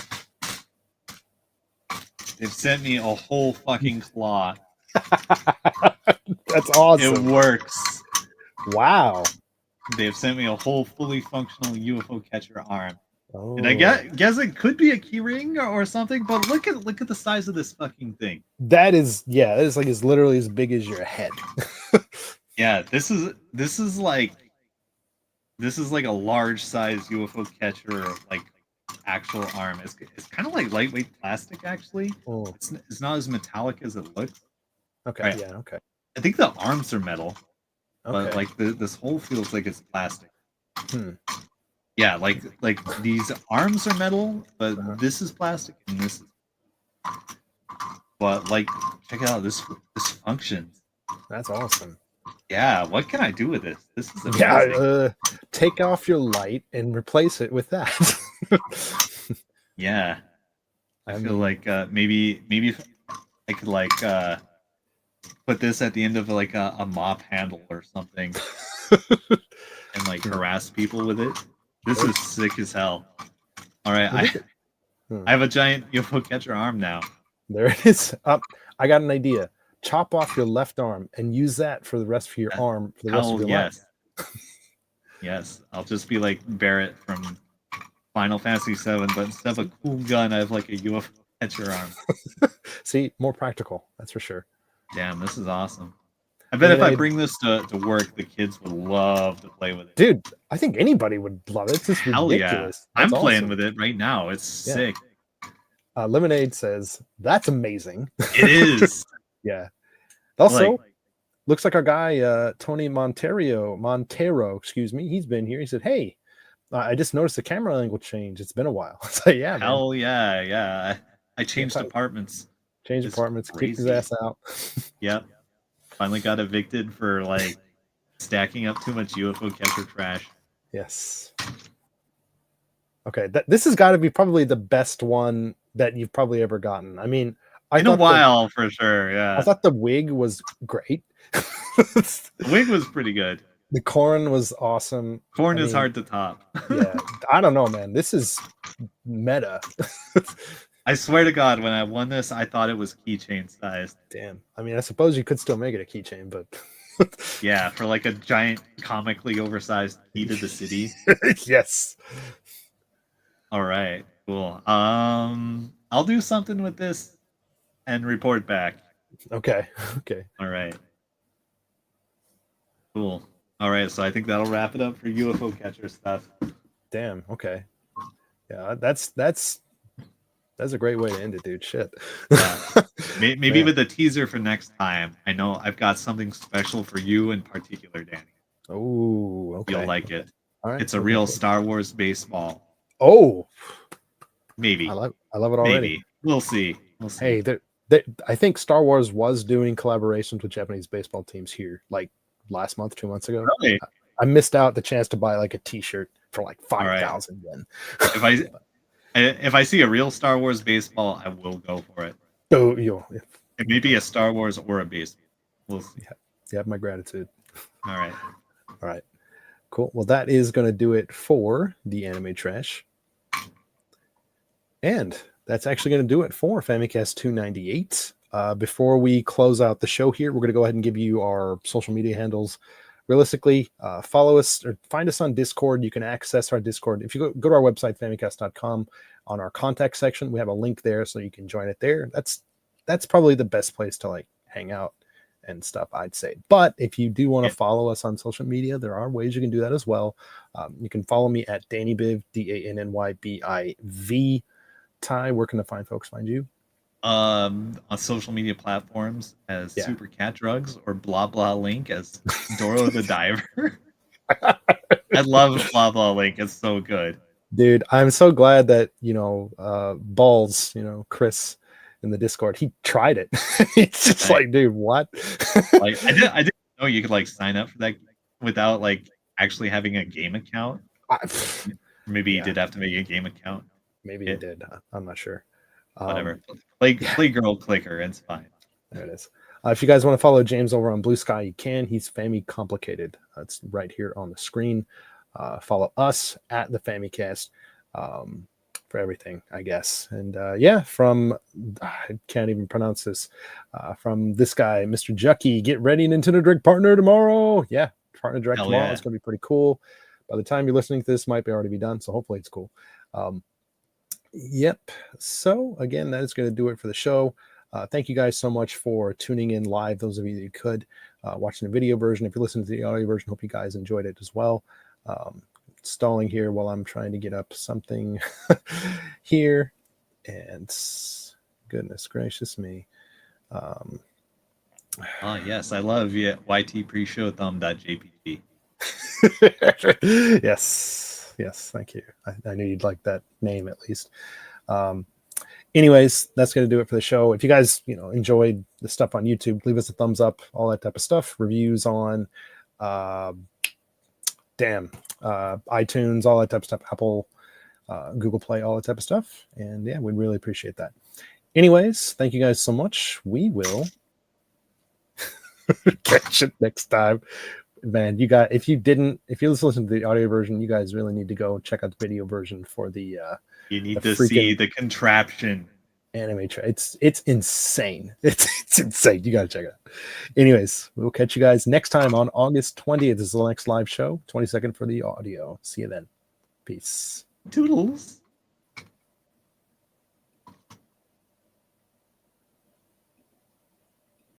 They've sent me a whole fucking claw. That's awesome. It works. Wow. They've sent me a whole fully functional UFO catcher arm. Oh. And I guess it could be a key ring or something, but look at the size of this fucking thing. That is like it's literally as big as your head. Yeah, this is like a large size UFO catcher, like actual arm. It's kind of like lightweight plastic actually. Oh. It's not as metallic as it looks. Okay. Right. Yeah. Okay. I think the arms are metal, but Okay. like this whole feels like it's plastic. Hmm. Yeah, like these arms are metal, but Uh-huh. this is plastic and this is. But like, check it out. This functions. That's awesome. Yeah, what can I do with this? This is amazing. Yeah. Take off your light and replace it with that. Yeah. I feel mean- like maybe if I could like put this at the end of like a mop handle or something and like harass people with it. This is sick as hell. All right, I have a giant UFO catcher arm now. There it is. I got an idea. Chop off your left arm and use that for the rest of your arm for the rest of Hell your yes. life. Yes, I'll just be like Barrett from Final Fantasy VII, but instead of a cool gun, I have like a UFO catcher arm. See, more practical. That's for sure. Damn, this is awesome. I bet if I Lemonade. bring this to work, the kids would love to play with it. Dude, I think anybody would love it. It's just Hell ridiculous. yeah. I'm That's playing awesome. with it right now. It's Yeah. sick. Lemonade says, that's amazing. It is. Yeah. Also, Like, looks like our guy, Tony Montero, excuse me, he's been here. He said, hey, I just noticed the camera angle change. It's been a while. It's like, yeah, man. hell yeah. I changed Yeah, apartments. Change it's apartments, kick his crazy. ass out. Yep. Finally got evicted for like stacking up too much UFO catcher trash. Yes. Okay, this has got to be probably the best one that you've probably ever gotten. I mean, In a while, for sure. Yeah. I thought the wig was great. The wig was pretty good. The corn was awesome. Corn I is mean, hard to top. Yeah, I don't know, man. This is meta. I swear to God, when I won this, I thought it was keychain sized. Damn. I mean, I suppose you could still make it a keychain, but Yeah, for like a giant, comically oversized key to the city. yes. All right, cool. I'll do something with this and report back. Okay. Okay. All right. Cool. All right, so I think that'll wrap it up for UFO catcher stuff. Damn. Okay. Yeah, that's a great way to end it, dude. Shit. Yeah. Maybe Man. with a teaser for next time. I know I've got something special for you in particular, Danny. Oh, okay. You'll like it. All right. It's a real Star Wars baseball. Oh, Maybe. I love it already. Maybe. We'll see. We'll see. Hey, I think Star Wars was doing collaborations with Japanese baseball teams here, like last month, 2 months ago. Really? I missed out the chance to buy like a T-shirt for like right. 5,000 yen. If I see a real Star Wars baseball, I will go for it. Oh, It may be a Star Wars or a baseball. We'll see. you have my gratitude. All right. All right, cool. Well, that is going to do it for the anime trash, and that's actually going to do it for Famicast 298. Before we close out the show here, we're going to go ahead and give you our social media handles. Realistically, follow us or find us on Discord. You can access our Discord. If you go to our website, famicast.com, on our contact section, we have a link there so you can join it there. That's probably the best place to like hang out and stuff, I'd say. But if you do want to follow us on social media, there are ways you can do that as well. You can follow me at DannyBiv, DANNYBIV. Ty, where can the fine folks find you? On social media platforms as Super Cat Drugs or Blah Blah Link as Doro the Diver. I love Blah Blah Link. It's so good. Dude, I'm so glad that, Balls, Chris, in the Discord. He tried it. It's just like, dude, what? Like I didn't know you could like sign up for that without like actually having a game account. Maybe you did have to make a game account. Maybe you did. I'm not sure. Whatever. Play girl clicker, it's fine. There it is. If you guys want to follow James over on Bluesky, you can. He's Fami Complicated. It's right here on the screen. Follow us at the Famicast for everything, I guess. And from I can't even pronounce this. From this guy, Mr. Jucky, get ready, Nintendo Direct partner tomorrow. Yeah, partner direct tomorrow. Yeah. It's gonna be pretty cool. By the time you're listening to this, might be already be done. So hopefully it's cool. Yep. So again, that is going to do it for the show. Thank you guys so much for tuning in live. Those of you that could watching the video version. If you're listening to the audio version, hope you guys enjoyed it as well. Stalling here while I'm trying to get up something here, and goodness gracious me. Yes, I love YT pre-show thumb.jpg. Yes, thank you. I knew you'd like that name at least. Anyways, that's going to do it for the show. If you guys enjoyed the stuff on YouTube, leave us a thumbs up, all that type of stuff. Reviews on iTunes, all that type of stuff, Apple, Google Play, all that type of stuff. And yeah, we'd really appreciate that. Anyways, thank you guys so much. We will catch it next time. Man, if you listen to the audio version, you guys really need to go check out the video version for the you need to see the contraption anime it's insane. It's insane. You gotta check it out. Anyways, we'll catch you guys next time on August 20th. This is the next live show. 22nd for the audio. See you then. Peace. Toodles.